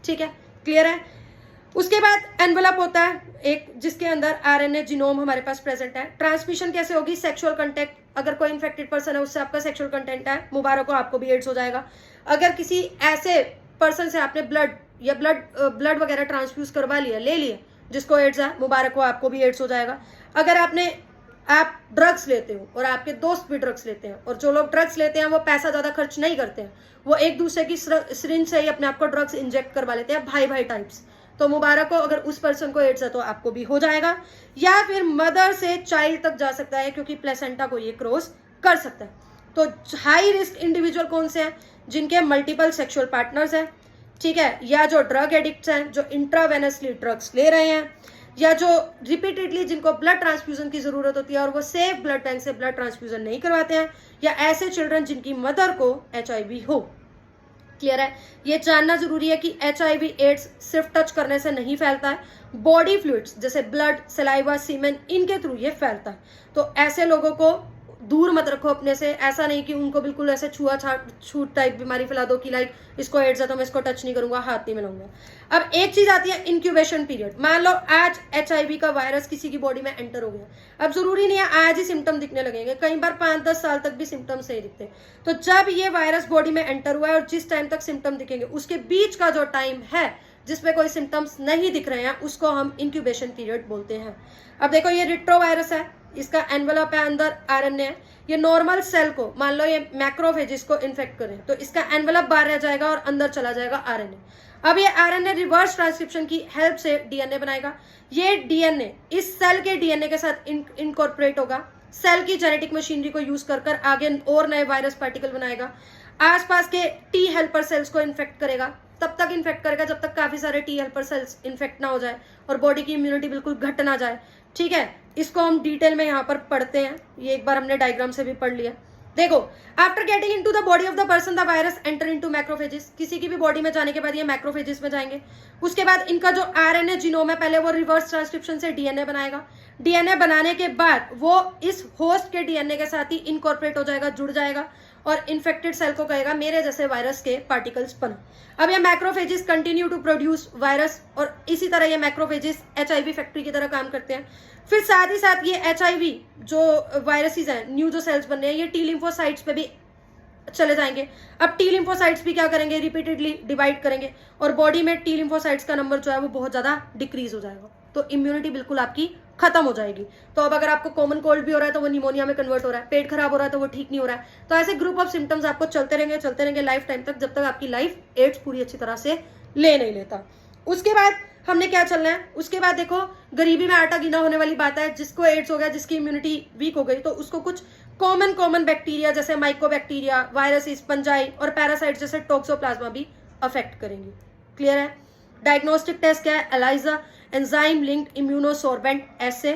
ठीक है, क्लियर है? उसके बाद एनवेलप होता है एक, जिसके अंदर आरएनए जीनोम हमारे पास प्रेजेंट है। ट्रांसमिशन कैसे होगी? सेक्सुअल कांटेक्ट, अगर कोई इन्फेक्टेड पर्सन है उससे आपका सेक्सुअल कंटेंट है, मुबारक हो आपको भी एड्स हो जाएगा। अगर किसी ऐसे पर्सन से आपने ब्लड वगैरह ट्रांसफ्यूज करवा लिया, ले लिया, जिसको एड्स है, मुबारक हो आपको भी एड्स हो जाएगा। अगर आप ड्रग्स लेते हो और आपके दोस्त भी ड्रग्स लेते हैं, और जो लोग ड्रग्स लेते हैं वो पैसा ज्यादा खर्च नहीं करते हैं, वो एक दूसरे की सिरिंज से ही अपने आप को ड्रग्स इंजेक्ट करवा लेते हैं, भाई भाई टाइप्स। तो मुबारक हो, अगर उस पर्सन को एड्स है तो आपको भी हो जाएगा। या फिर मदर से चाइल्ड तक जा सकता है, क्योंकि प्लेसेंटा को ये क्रॉस कर सकता है। तो हाई रिस्क इंडिविजुअल कौन से हैं? जिनके मल्टीपल सेक्सुअल पार्टनर्स हैं, ठीक है, या जो ड्रग एडिक्ट्स हैं, जो इंट्रावेनसली ड्रग्स ले रहे हैं, या जो रिपीटेडली जिनको ब्लड ट्रांसफ्यूजन की जरूरत होती है और वो सेफ ब्लड बैंक से ब्लड ट्रांसफ्यूजन नहीं करवाते हैं, या ऐसे चिल्ड्रन जिनकी मदर को एचआईवी हो। क्लियर है? ये जानना जरूरी है कि एचआईवी एड्स सिर्फ टच करने से नहीं फैलता है, बॉडी फ्लूइड्स जैसे ब्लड, सलाइवा, सीमेन, इनके थ्रू ये फैलता है। तो ऐसे लोगों को दूर मत रखो अपने से। ऐसा नहीं कि उनको बिल्कुल ऐसे छूट टाइप बीमारी फैला दो कि लाइक इसको एड्स है तो मैं इसको टच नहीं करूंगा, हाथ नहीं मिलाऊंगा। अब एक चीज आती है इंक्यूबेशन पीरियड। मान लो आज एचआईवी का वायरस किसी की बॉडी में एंटर हो गया, अब जरूरी नहीं है आज ही सिम्टम दिखने लगेंगे, कई बार 5-10 साल तक भी सिम्टम्स नहीं दिखते। तो जब ये वायरस बॉडी में एंटर हुआ है और जिस टाइम तक सिम्टम दिखेंगे उसके बीच का जो टाइम है जिसमें कोई सिम्टम्स नहीं दिख रहे हैं उसको हम इंक्यूबेशन पीरियड बोलते हैं। अब देखो ये रिट्रोवायरस है, इसका एनवेलप है, अंदर आरएनए है। ये नॉर्मल सेल को, मान लो ये मैक्रोफेज को इन्फेक्ट करे तो इसका एनवेलप बाहर रह जाएगा और अंदर चला जाएगा आरएनए। अब ये आरएनए रिवर्स ट्रांसक्रिप्शन की हेल्प से डीएनए बनाएगा। ये डीएनए इस सेल के डीएनए के साथ इनकॉर्पोरेट होगा, सेल की जेनेटिक मशीनरी को यूज कर आगे और नए वायरस पार्टिकल बनाएगा, आसपास के टी हेल्पर सेल्स को इन्फेक्ट करेगा। तब तक इन्फेक्ट करेगा जब तक काफी सारे टी हेल्पर सेल्स इन्फेक्ट ना हो जाए और बॉडी की इम्यूनिटी बिल्कुल घट ना जाए। ठीक है, इसको हम डिटेल में यहाँ पर पढ़ते हैं, ये एक बार हमने डायग्राम से भी पढ़ लिया। देखो, after getting into the body of the person the virus enter into macrophages, किसी की भी बॉडी में जाने के बाद ये मैक्रोफेजेस में जाएंगे। उसके बाद इनका जो आरएनए जीनोम है पहले वो रिवर्स ट्रांसक्रिप्शन से डीएनए बनाएगा। डीएनए बनाने के बाद वो इस होस्ट के डीएनए के साथ ही इनकॉर्पोरेट हो जाएगा, जुड़ जाएगा और इन्फेक्टेड सेल को कहेगा मेरे जैसे वायरस के पार्टिकल्स बनो। अब ये macrophages continue to produce virus और इसी तरह ये मैक्रोफेजेस एचआईवी फैक्ट्री की तरह काम करते हैं। फिर साथ ही साथ ये एचआईवी जो वायरसेस हैं, न्यू जो सेल्स बन रहे हैं, ये टी लिम्फोसाइट्स पे भी चले जाएंगे। अब टी लिम्फोसाइट्स भी क्या करेंगे, रिपीटेडली डिवाइड करेंगे और बॉडी में टी लिम्फोसाइट्स का नंबर जो है वो बहुत ज्यादा डिक्रीज हो जाएगा, तो इम्यूनिटी बिल्कुल आपकी खत्म हो जाएगी। तो अब अगर आपको कॉमन कोल्ड भी हो रहा है तो वो निमोनिया में कन्वर्ट हो रहा है, पेट खराब हो रहा है तो वो ठीक नहीं हो रहा है। तो ऐसे ग्रुप ऑफ सिम्टम्स आपको चलते रहेंगे लाइफ टाइम तक, जब तक आपकी लाइफ एड्स पूरी अच्छी तरह से ले नहीं लेता। उसके बाद हमने क्या चलना है, उसके बाद देखो गरीबी में आटा गीला होने वाली बात है। जिसको एड्स हो गया, जिसकी इम्यूनिटी वीक हो गई, तो उसको कुछ कॉमन बैक्टीरिया जैसे माइकोबैक्टीरिया, वायरसेस, फंजाई और पैरासाइट जैसे टॉक्सोप्लाज्मा भी अफेक्ट करेंगे। क्लियर है? डायग्नोस्टिक टेस्ट क्या है, एलाइजा, एंजाइम लिंक्ड इम्यूनोसॉर्बेंट एसे।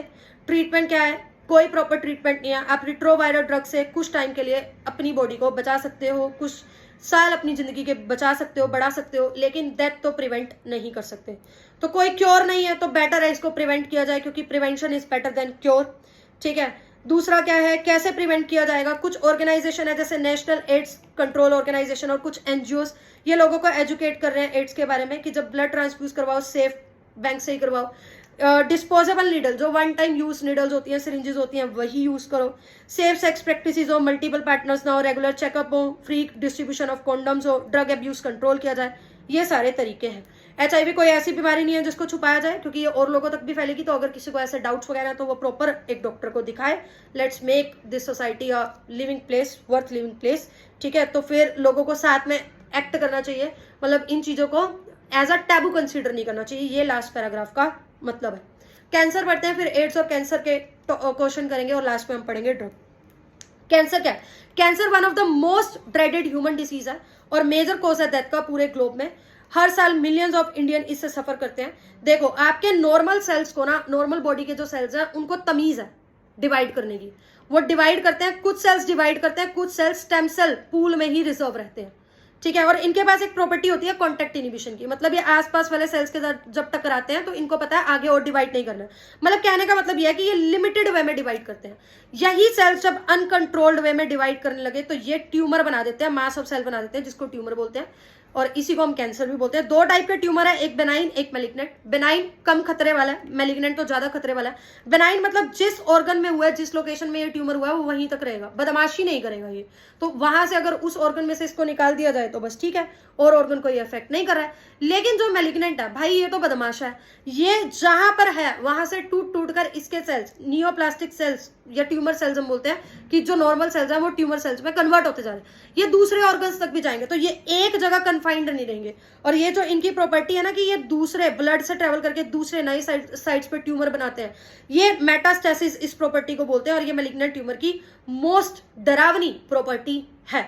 ट्रीटमेंट क्या है, कोई प्रॉपर ट्रीटमेंट नहीं है। आप रिट्रोवायरल ड्रग से कुछ टाइम के लिए अपनी बॉडी को बचा सकते हो, कुछ साल अपनी जिंदगी के बचा सकते हो, बढ़ा सकते हो, लेकिन डेथ तो प्रिवेंट नहीं कर सकते। तो कोई क्योर नहीं है, तो बेटर है इसको प्रिवेंट किया जाए, क्योंकि prevention is better than cure. ठीक है। दूसरा क्या है, कैसे प्रिवेंट किया जाएगा। कुछ ऑर्गेनाइजेशन है जैसे नेशनल एड्स कंट्रोल ऑर्गेनाइजेशन और कुछ एनजीओस, ये लोगों को एजुकेट कर रहे हैं एड्स के बारे में कि जब ब्लड ट्रांसफ्यूज करवाओ सेफ बैंक से ही करवाओ। डिस्पोजेबल नीडल, जो वन टाइम यूज नीडल्स होती हैं, सिरिंजेस होती हैं, वही यूज करो। सेफ सेक्स प्रैक्टिसेस हो, मल्टीपल पार्टनर्स ना हो, रेगुलर चेकअप हो, फ्री डिस्ट्रीब्यूशन ऑफ कॉन्डम्स हो, ड्रग अब्यूज कंट्रोल किया जाए। ये सारे तरीके हैं। एचआईवी कोई ऐसी बीमारी नहीं है जिसको छुपाया जाए, क्योंकि ये और लोगों तक भी फैलेगी। तो अगर किसी को ऐसे डाउट्स वगैरह तो वो प्रॉपर एक डॉक्टर को दिखाए। Let's make this society a living place, worth living place. ठीक है, तो फिर लोगों को साथ में एक्ट करना चाहिए, मतलब इन चीजों को एज अ टैबू कंसीडर नहीं करना चाहिए। ये लास्ट पैराग्राफ का मतलब है। कैंसर पढ़ते हैं, फिर एड्स और कैंसर के क्वेश्चन करेंगे और लास्ट में हम पढ़ेंगे ड्रग। कैंसर क्या है? Cancer one of the most dreaded human disease है और मेजर कॉज है डेथ का पूरे ग्लोब में। हर साल मिलियंस ऑफ इंडियन इससे सफर करते हैं। देखो, आपके नॉर्मल सेल्स को ना, नॉर्मल बॉडी के जो सेल्स हैं उनको तमीज है डिवाइड करने की। वो डिवाइड करते हैं, कुछ सेल्स डिवाइड करते हैं, कुछ सेल्स स्टेम सेल पूल में ही रिजर्व रहते हैं। ठीक है, और इनके पास एक प्रॉपर्टी होती है कॉन्टैक्ट इनिबिशन की, मतलब ये आसपास वाले सेल्स के साथ जब टकराते हैं तो इनको पता है आगे और डिवाइड नहीं करना। मतलब कहने का मतलब ये है कि ये लिमिटेड वे में डिवाइड करते हैं। यही सेल्स जब अनकंट्रोल्ड वे में डिवाइड करने लगे तो ये ट्यूमर बना देते हैं, मास ऑफ सेल बना देते हैं, जिसको ट्यूमर बोलते हैं और इसी को हम कैंसर भी बोलते हैं। दो टाइप के ट्यूमर है, एक बेनाइन, एक मैलिग्नेंट। बेनाइन कम खतरे वाला है, मैलिग्नेंट तो ज्यादा खतरे वाला है। बेनाइन मतलब जिस ऑर्गन में हुआ है, जिस लोकेशन में ये ट्यूमर हुआ है वो वहीं तक रहेगा, बदमाशी नहीं करेगा ये। तो वहां से अगर उस ऑर्गन में से इसको निकाल दिया जाए तो बस ठीक है, और ऑर्गन को ये इफेक्ट नहीं कर रहा है। लेकिन जो मैलिग्नेंट है भाई, ये तो बदमाशा है। ये जहां पर है वहां से टूट टूट कर इसके सेल्स, नियोप्लास्टिक सेल्स या ट्यूमर सेल्स हम बोलते हैं कि जो नॉर्मल सेल्स हैं वो ट्यूमर सेल्स में कन्वर्ट होते जा रहे हैं। ये दूसरे ऑर्गन्स तक भी जाएंगे, तो ये एक जगह कन्फाइंड नहीं रहेंगे। और ये जो इनकी प्रॉपर्टी है ना कि ये दूसरे ब्लड से ट्रेवल करके दूसरे नए साइट्स पे ट्यूमर बनाते हैं, ये मेटास्टेसिस इस प्रॉपर्टी को बोलते हैं। और ये मैलिग्नेंट ट्यूमर की मोस्ट डरावनी प्रॉपर्टी है।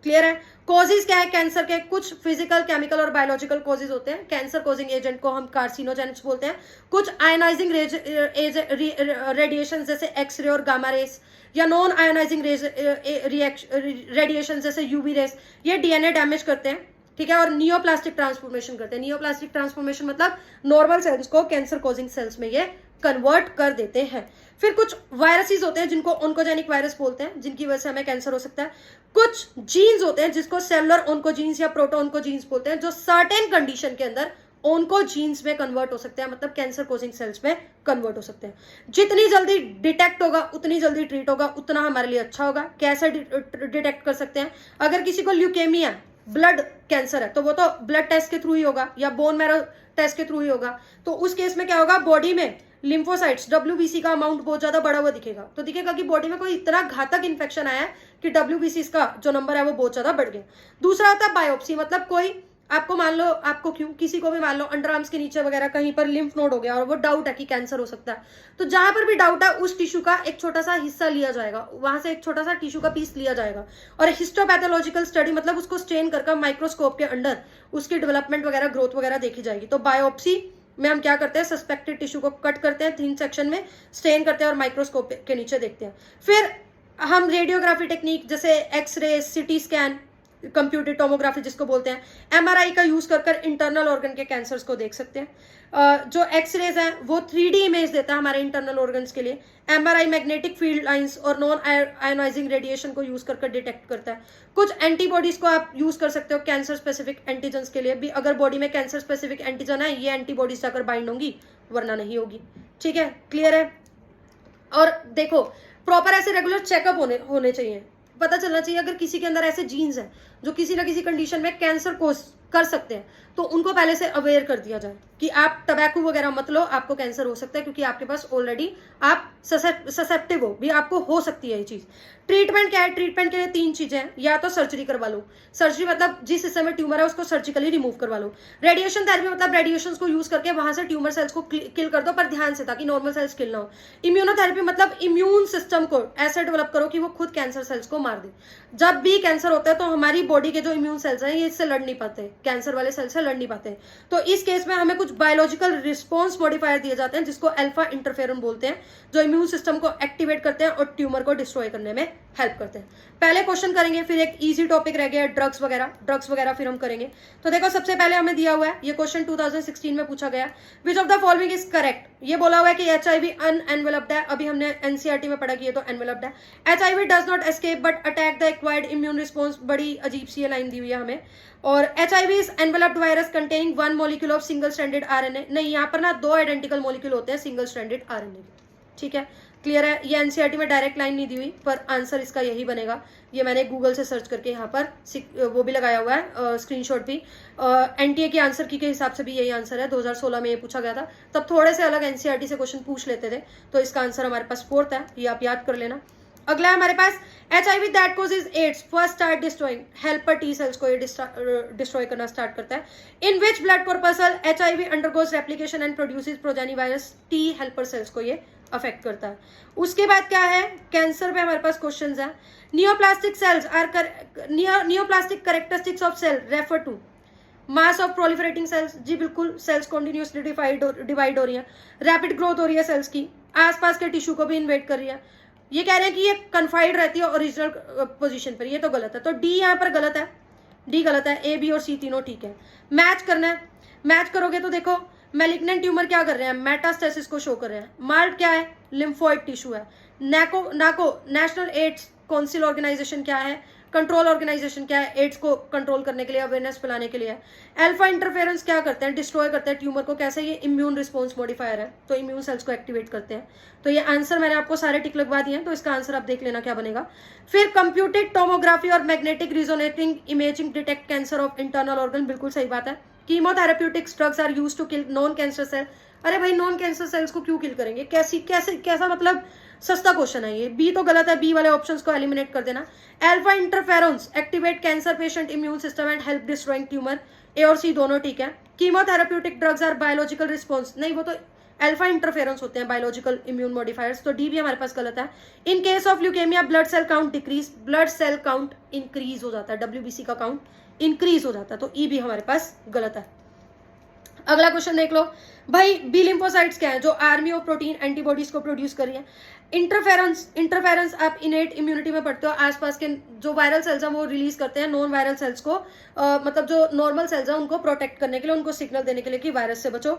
क्लियर है? कॉजेज क्या है कैंसर के? कुछ फिजिकल, केमिकल और बायोलॉजिकल कॉजेज होते हैं। कैंसर कॉजिंग एजेंट को हम कार्सिनोजेनिक्स बोलते हैं। कुछ आयोनाइजिंग रेडिएशन जैसे एक्सरे और गामा रेस, या नॉन आयोनाइजिंग रेडिएशन जैसे यूवी रेस, ये डीएनए डैमेज करते हैं। ठीक है, और नियोप्लास्टिक ट्रांसफॉर्मेशन करते हैं। नियोप्लास्टिक ट्रांसफॉर्मेशन मतलब नॉर्मल सेल्स को कैंसर कॉजिंग सेल्स में ये कन्वर्ट कर देते हैं। फिर कुछ वायरसेस होते हैं जिनको ऑन्कोजेनिक वायरस बोलते हैं, जिनकी वजह से हमें कैंसर हो सकता है। कुछ जीन्स होते हैं जिसको सेलुलर ऑन्कोजीन्स या प्रोटो ऑन्कोजीन्स बोलते हैं, जो सर्टेन कंडीशन के अंदर ऑन्कोजीन्स में कन्वर्ट हो सकते हैं, मतलब कैंसर कॉजिंग सेल्स में कन्वर्ट हो सकते हैं। जितनी जल्दी डिटेक्ट होगा उतनी जल्दी ट्रीट होगा, उतना हमारे लिए अच्छा होगा। कैसे डिटेक्ट कर सकते हैं? अगर किसी को ल्यूकेमिया, ब्लड कैंसर है, तो वो तो ब्लड टेस्ट के थ्रू ही होगा या बोन मैरो टेस्ट के थ्रू ही होगा। तो उस केस में क्या होगा, बॉडी में लिम्फोसाइट्स, WBC का अमाउंट बहुत ज्यादा बढ़ा हुआ दिखेगा। तो दिखेगा कि बॉडी में कोई इतना घातक इन्फेक्शन आया है कि WBC का जो नंबर है वो बहुत ज्यादा बढ़ गया। दूसरा होता है बायोप्सी, मतलब कोई आपको मान लो, आपको क्यों, किसी को भी मान लो अंडर आर्म्स के नीचे वगैरह कहीं पर लिम्फ नोड हो गया और वो डाउट है कि कैंसर हो सकता है, तो जहां पर भी डाउट है उस टिश्यू का एक छोटा सा हिस्सा लिया जाएगा, वहां से एक छोटा सा टिश्यू का पीस लिया जाएगा और हिस्टोपैथोलॉजिकल स्टडी, मतलब उसको स्ट्रेन करके माइक्रोस्कोप के अंडर उसकी डेवलपमेंट वगैरह, ग्रोथ वगैरह देखी जाएगी। तो बायोप्सी में हम क्या करते हैं, सस्पेक्टेड टिश्यू को कट करते हैं, थिन सेक्शन में स्ट्रेन करते हैं और माइक्रोस्कोप के नीचे देखते हैं। फिर हम रेडियोग्राफी टेक्निक जैसे x ray, CT scan, computer tomography जिसको बोलते हैं, एमआरआई का यूज कर इंटरनल ऑर्गन के कैंसर्स को देख सकते हैं। जो एक्सरेज हैं वो 3D इमेज देता है हमारे इंटरनल ऑर्गन्स के लिए। एमआरआई मैग्नेटिक फील्ड लाइंस और नॉन आयोनाइजिंग रेडिएशन को यूज कर डिटेक्ट करता है। कुछ एंटीबॉडीज को आप यूज कर सकते हो कैंसर स्पेसिफिक एंटीजन्स के लिए भी। अगर बॉडी में कैंसर स्पेसिफिक एंटीजन है, ये एंटीबॉडीज जाकर बाइंड होंगी, वरना नहीं होगी। ठीक है, क्लियर है। और देखो, प्रॉपर ऐसे रेगुलर चेकअप होने चाहिए। पता चलना चाहिए अगर किसी के अंदर ऐसे जीन्स हैं जो किसी ना किसी कंडीशन में कैंसर कोज कर सकते हैं, तो उनको पहले से अवेयर कर दिया जाए कि आप टबैको वगैरह मत लो, आपको कैंसर हो सकता है, क्योंकि आपके पास ऑलरेडी आप ससेप्टिव हो भी, आपको हो सकती है ये चीज। ट्रीटमेंट क्या है? ट्रीटमेंट के लिए 3 चीजें हैं। या तो सर्जरी करवा लो, सर्जरी मतलब जिस हिस्से में ट्यूमर है उसको सर्जिकली रिमूव करवा लो। रेडिएशन थेरेपी मतलब रेडिएशन को यूज करके वहां से ट्यूमर सेल्स को किल कर दो, पर ध्यान से, ताकि नॉर्मल सेल्स किल ना हो। इम्यूनोथेरेपी मतलब इम्यून सिस्टम को ऐसे डेवलप करो कि वो खुद कैंसर सेल्स को मार दे। जब भी कैंसर होता है तो हमारी बॉडी के जो इम्यून सेल्स हैं ये इससे लड़ नहीं पाते, कैंसर वाले सेल से लड़ नहीं पाते। तो इस केस में हमें कुछ बायोलॉजिकल रिस्पॉन्स मॉडिफायर दिए जाते हैं जिसको अल्फा इंटरफेरॉन बोलते हैं, जो इम्यून सिस्टम को एक्टिवेट करते हैं और ट्यूमर को डिस्ट्रॉय करने में हेल्प करते हैं। पहले क्वेश्चन करेंगे, फिर एक इजी टॉपिक रह गया ड्रग्स वगैरह फिर हम करेंगे। तो देखो, सबसे पहले हमें दिया हुआ है, ये क्वेश्चन 2016 में पूछा गया, विच of the following is correct. ये बोला हुआ है कि HIV अनएनवेलप्ड है। अभी हमने NCERT में पढ़ा कि ये तो एनवेलप्ड है। HIV does not escape but attack the acquired immune response. बड़ी अजीब सी लाइन दी हुई है हमें। और HIV is enveloped virus containing 1 molecule of single stranded RNA। नहीं, यहाँ पर ना 2 आइडेंटिकल मॉलिक्यूल होते हैं सिंगल स्ट्रैंडेड RNA। ठीक है, क्लियर है। ये NCERT में डायरेक्ट लाइन नहीं दी हुई, पर आंसर इसका यही बनेगा। ये मैंने गूगल से सर्च करके यहाँ पर वो भी लगाया हुआ है, स्क्रीनशॉट भी। NTA के आंसर की के हिसाब से भी यही आंसर है। 2016 में ये पूछा गया था, तब थोड़े से अलग NCERT से क्वेश्चन पूछ लेते थे। तो इसका आंसर हमारे पास 4th है, ये आप याद कर लेना। अगला है हमारे पास HIV that causes AIDS first start destroying helper T cells को ये डिस्ट्रॉय करना स्टार्ट करता है। In which blood corpuscle HIV undergoes replication and produces progeny virus T helper cells को ये अफेक्ट करता है। उसके बाद क्या है, कैंसर पे हमारे पास क्वेश्चंस है। Neoplastic cells are neoplastic characteristics of cell refer to mass of proliferating cells. जी बिल्कुल, सेल्स कॉन्टिन्यूसली डिवाइड हो रही है, रैपिड ग्रोथ हो रही है सेल्स की, आसपास के टिश्यू को भी इन्वेट कर रही है। ये कह रहे हैं कि ये कन्फाइड रहती है ओरिजिनल पोजीशन पर, ये तो गलत है। तो डी यहाँ पर गलत है, डी गलत है, A, B और C तीनों ठीक है। मैच करना है, मैच करोगे तो देखो, मैलिग्नेंट ट्यूमर क्या कर रहे हैं, मेटास्टेसिस को शो कर रहे हैं। मार्ट क्या है, लिम्फोइड टिश्यू है। नाको नेशनल एड्स काउंसिल ऑर्गेनाइजेशन क्या है, कंट्रोल ऑर्गेनाइजेशन क्या है, एड्स को कंट्रोल करने के लिए, अवेयरनेस फैलाने के लिए है। अल्फा इंटरफेरेंस क्या करते हैं, डिस्ट्रॉय करते हैं ट्यूमर को। कैसे, ये इम्यून रिस्पॉन्स मॉडिफायर है, तो इम्यून सेल्स को एक्टिवेट करते हैं। तो ये आंसर मैंने आपको सारे टिक लगवा दिए हैं, तो इसका आंसर आप देख लेना क्या बनेगा। फिर कंप्यूटेड टोमोग्राफी और magnetic resonating imaging detect cancer of internal organ, बिल्कुल सही बात है। Chemotherapeutics drugs are used to kill non cancer cell. अरे भाई, नॉन कैंसर सेल्स को क्यों किल करेंगे, कैसा मतलब सस्ता क्वेश्चन है ये। बी तो गलत है, बी वाले ऑप्शंस को एलिमिनेट कर देना। Alpha interferons activate cancer patient immune system and help destroying tumour. A और सी दोनों ठीक है। Chemotherapeutic drugs are biological response, नहीं, वो तो अल्फा इंटरफेरेंस होते हैं, बायोलॉजिकल इम्यून मॉडिफायर्स। तो डी भी हमारे पास गलत है। In case of leukaemia blood cell count decrease, blood cell count increase हो जाता है, WBC का काउंट इंक्रीज हो जाता है। तो ई भी हमारे पास गलत है। अगला क्वेश्चन देख लो भाई, बी लिम्फोसाइट्स क्या है, जो आर्मी ऑफ प्रोटीन एंटीबॉडीज को प्रोड्यूस कर रही है। इंटरफेरेंस आप इनेट इम्यूनिटी में पढ़ते हो, आसपास के जो वायरल सेल्स हैं वो रिलीज करते हैं नॉन वायरल सेल्स को, मतलब जो नॉर्मल सेल्स हैं उनको प्रोटेक्ट करने के लिए, उनको सिग्नल देने के लिए कि वायरस से बचो।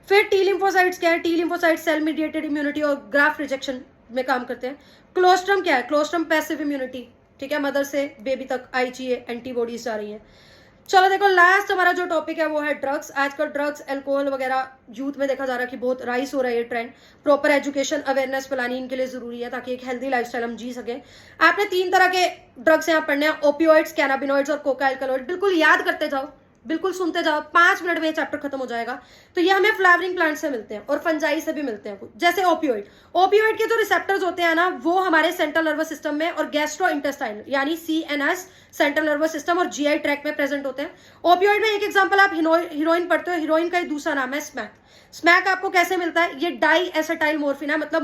फिर टी लिम्फोसाइट्स क्या है, T lymphocytes cell mediated immunity और ग्राफ्ट रिजेक्शन में काम करते हैं। क्लोस्ट्रम क्या है, क्लोस्ट्रम पैसिव इम्यूनिटी, ठीक है, मदर से बेबी तक IgA एंटीबॉडीज जा रही है। चलो देखो, लास्ट हमारा जो टॉपिक है वो है ड्रग्स। आजकल ड्रग्स, अल्कोहल वगैरह यूथ में देखा जा रहा है कि बहुत राइस हो रहा है ये ट्रेंड। प्रॉपर एजुकेशन, अवेयरनेस फैलानी इनके लिए जरूरी है, ताकि एक हेल्दी लाइफस्टाइल हम जी सके। आपने 3 तरह के ड्रग्स यहाँ पढ़ने हैं, ओपियोइड्स, कैनाबिनॉइड्स और कोका एल्कलॉइड। बिल्कुल याद करते जाओ, बिल्कुल सुनते जाओ, 5 मिनट में ये चैप्टर खत्म हो जाएगा। तो ये हमें फ्लावरिंग प्लांट से मिलते हैं और फंजाई से भी मिलते हैं कुछ। जैसे ओपियोइड के जो रिसेप्टर्स होते हैं ना, वो हमारे सेंट्रल नर्वस सिस्टम में और गैस्ट्रो इंटेस्टाइन यानी CNS सेंट्रल नर्वस सिस्टम और GI ट्रैक में प्रेजेंट होते हैं। ओपियोइड में एक एग्जांपल आप हीरोइन पढ़ते हो, हीरोइन का ही दूसरा नाम है स्मैक। स्मैक आपको कैसे मिलता है, ये डाई एसिटाइल मोर्फिन है, मतलब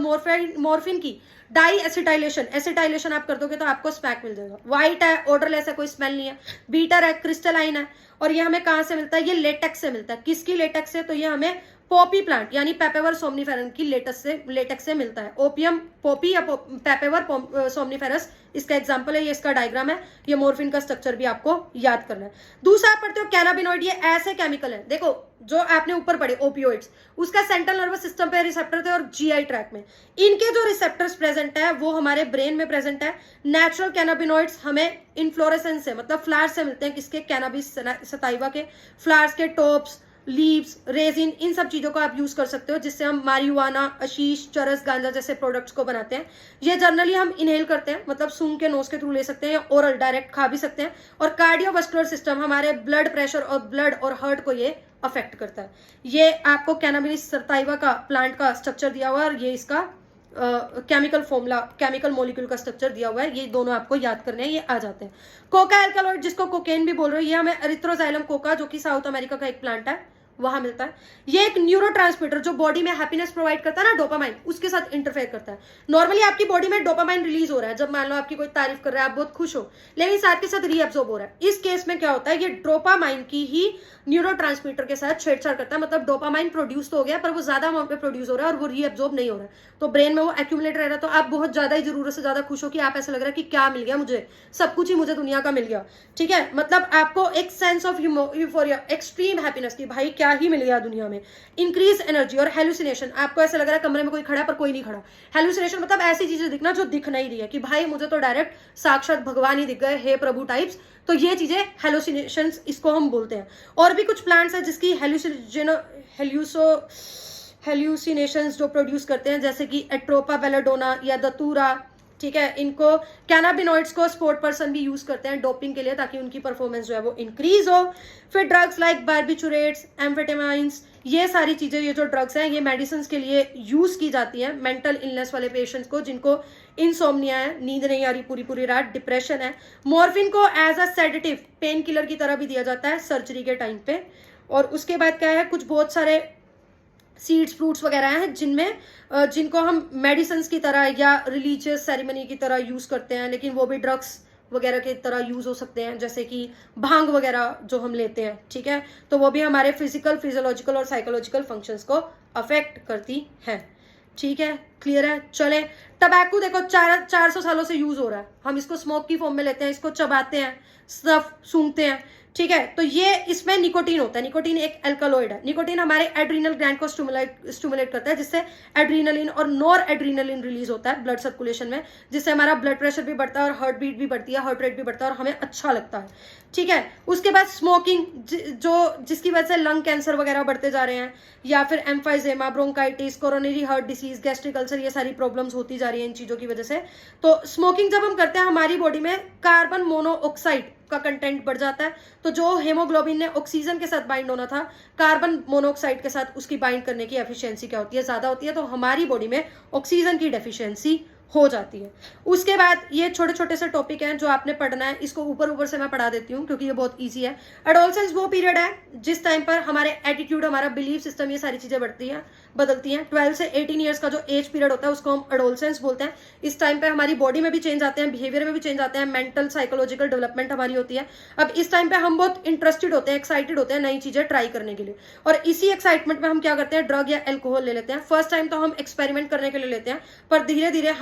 मोर्फिन की डाई एसिटाइलेशन आप कर दोगे तो आपको स्मैक मिल जाएगा। व्हाइट है, ऑर्डरलेस है, कोई स्मेल नहीं है। बीटर है, क्रिस्टलाइन है, और ये हमें कहाँ से मिलता है, ये लेटेक्स से मिलता है। किसकी लेटेक्स से, तो ये हमें पॉपी प्लांट यानी पेपेवर सोमनिफेरम की लेटेक्स से मिलता है। ओपियम पॉपी या पेपेवर सोमनिफेरस इसका एग्जांपल है, ये इसका डायग्राम है। ये मॉर्फिन का स्ट्रक्चर भी आपको याद करना है। दूसरा आप पढ़ते हो कैनाबिनॉइड, ये ऐसे केमिकल है, देखो जो आपने ऊपर पढ़े ओपियोइड्स, उसका सेंट्रल नर्वस सिस्टम पे रिसेप्टर थे और जीआई ट्रैक में। इनके जो रिसेप्टर्स प्रेजेंट है वो हमारे ब्रेन में प्रेजेंट है। नेचुरल कैनाबिनॉइड्स हमें इन्फ्लोरेसेंस से मतलब फ्लावर्स से मिलते हैं, किसके, कैनाबिस सटाइवा के, फ्लावर्स के टॉप्स, लीव्स, रेजिन, इन सब चीजों को आप यूज कर सकते हो जिससे हम मारिजुआना, अशीश, चरस, गांजा जैसे प्रोडक्ट्स को बनाते हैं। ये जनरली हम इनहेल करते हैं, मतलब सूंघ के नोज के थ्रू ले सकते हैं या ओरल डायरेक्ट खा भी सकते हैं। और कार्डियोवास्कुलर सिस्टम, हमारे ब्लड प्रेशर और ब्लड और हार्ट को ये अफेक्ट करता है। ये आपको कैनाबिस सटाइवा का प्लांट का स्ट्रक्चर दिया हुआ है और ये इसका केमिकल फॉर्मूला, केमिकल मॉलिक्यूल का स्ट्रक्चर दिया हुआ है। ये दोनों आपको याद करने हैं, ये आ जाते हैं। कोका एल्कलॉइड, जिसको कोकेन भी बोल रहे हो, ये हमें एरिथ्रोजाइलम कोका, जो कि साउथ अमेरिका का एक प्लांट है, वहां मिलता है। ये एक न्यूरोट्रांसमीटर जो बॉडी में हैप्पीनेस प्रोवाइड करता है ना, डोपामाइन, उसके साथ इंटरफेयर करता है। नॉर्मली आपकी बॉडी में डोपामाइन रिलीज हो रहा है जब मान लो आपकी कोई तारीफ कर रहा है, आप बहुत खुश हो, लेकिन साथ के साथ रीअब्सॉर्ब हो रहा है। इस केस में क्या होता है, ये डोपामाइन की ही न्यूरोट्रांसमीटर के साथ छेड़छाड़ करता है। मतलब डोपामाइन प्रोड्यूस तो हो गया पर वो ज्यादा अमाउंट में प्रोड्यूस हो रहा है और वो रीअब्सॉर्ब नहीं हो रहा है, तो ब्रेन में वो एक्यूमुलेट रह रहा है। तो आप बहुत ज्यादा ही जरूरत से ज्यादा खुश हो कि आप ऐसा लग रहा है कि क्या मिल गया मुझे, सब कुछ ही मुझे दुनिया का मिल गया। ठीक है, मतलब आपको एक sense of euphoria, extreme happiness की भाई क्या ही मिल गया दुनिया में। इंक्रीज एनर्जी और हेलुसिनेशन, आपको ऐसा लग रहा है कमरे में कोई खड़ा है पर कोई नहीं खड़ा। हेलुसिनेशन मतलब ऐसी चीजें दिखना जो दिख नहीं रही है, कि भाई मुझे तो डायरेक्ट साक्षात भगवान ही दिख गए, हे प्रभु टाइप्स। तो ये चीजें हेलुसिनेशंस इसको हम बोलते हैं। और भी कुछ प्लांट्स है जिसकी हेल्यूसिनेशंस जो प्रोड्यूस करते हैं, जैसे कि एट्रोपा बेलाडोना या दतूरा। ठीक है, इनको कैनाबिनॉइड्स को स्पोर्ट पर्सन भी यूज करते हैं डोपिंग के लिए, ताकि उनकी परफॉर्मेंस जो है वो इंक्रीज हो। फिर ड्रग्स लाइक बार्बिचुरेट्स, एम्फेटामाइंस, ये सारी चीजें, ये जो ड्रग्स हैं ये मेडिसिन के लिए यूज की जाती हैं मेंटल इलनेस वाले पेशेंट्स को, जिनको इंसोम्निया है, नींद नहीं आ रही पूरी पूरी रात, डिप्रेशन है। मॉर्फिन को as a sedative, pain killer की तरह भी दिया जाता है सर्जरी के टाइम पे। और उसके बाद क्या है, कुछ बहुत सारे सीड्स, फ्रूट्स वगैरह हैं जिनको हम मेडिसिन की तरह या रिलीजियस सेरेमनी की तरह यूज करते हैं, लेकिन वो भी ड्रग्स वगैरह की तरह यूज हो सकते हैं, जैसे कि भांग वगैरह जो हम लेते हैं। ठीक है, तो वो भी हमारे फिजिकल, फिजियोलॉजिकल और साइकोलॉजिकल फंक्शंस को अफेक्ट करती है। ठीक है, क्लियर है। चले, टबैको देखो 400 सालों से यूज हो रहा है, हम इसको स्मोक की फॉर्म में लेते हैं, इसको चबाते हैं, स्नफ सूंघते हैं। ठीक है, तो ये इसमें निकोटीन होता है। निकोटीन एक एल्कलॉइड है। निकोटीन हमारे एड्रीनल ग्लैंड को स्टिमुलेट करता है, जिससे एड्रीनलिन और नॉर एड्रीनलिन रिलीज होता है ब्लड सर्कुलेशन में, जिससे हमारा ब्लड प्रेशर भी बढ़ता है और हार्ट बीट भी बढ़ती है, हार्ट रेट भी बढ़ता है और हमें अच्छा लगता है। ठीक है, उसके बाद स्मोकिंग, जिसकी वजह से लंग कैंसर वगैरह बढ़ते जा रहे हैं, या फिर emphysema, bronchitis, coronary heart disease, gastric ulcer, ये सारी प्रॉब्लम्स होती जा रही हैं इन चीजों की वजह से। तो स्मोकिंग जब हम करते हैं, हमारी बॉडी में कार्बन मोनोऑक्साइड का कंटेंट बढ़ जाता है। तो जो हेमोग्लोबिन ने ऑक्सीजन के साथ बाइंड होना था, कार्बन मोनोऑक्साइड के साथ उसकी बाइंड करने की एफिशिएंसी क्या होती है, ज्यादा होती है। तो हमारी बॉडी में ऑक्सीजन की डेफिशिएंसी हो जाती है। उसके बाद ये छोटे छोटे से टॉपिक हैं जो आपने पढ़ना है, इसको ऊपर ऊपर से मैं पढ़ा देती हूँ क्योंकि ये बहुत इजी है। एडोलसेंस वो पीरियड है जिस टाइम पर हमारे एटीट्यूड, हमारा बिलीफ सिस्टम, ये सारी चीजें बदलती हैं। 12 से 18 ईयर्स का जो एज पीरियड होता है उसको हम एडोलसेंस बोलते हैं। इस टाइम पे हमारी बॉडी में भी चेंज आते हैं, बिहेवियर में भी चेंज आते हैं, मेंटल साइकोलॉजिकल डेवलपमेंट हमारी होती है। अब इस टाइम पे हम बहुत इंटरेस्टेड होते हैं, एक्साइटेड होते हैं नई चीजें ट्राई करने के लिए, और इसी एक्साइटमेंट में हम क्या करते हैं, ड्रग या एल्कोहल ले लेते हैं। फर्स्ट टाइम तो हम एक्सपेरिमेंट करने के लिए लेते हैं, पर धीरे धीरे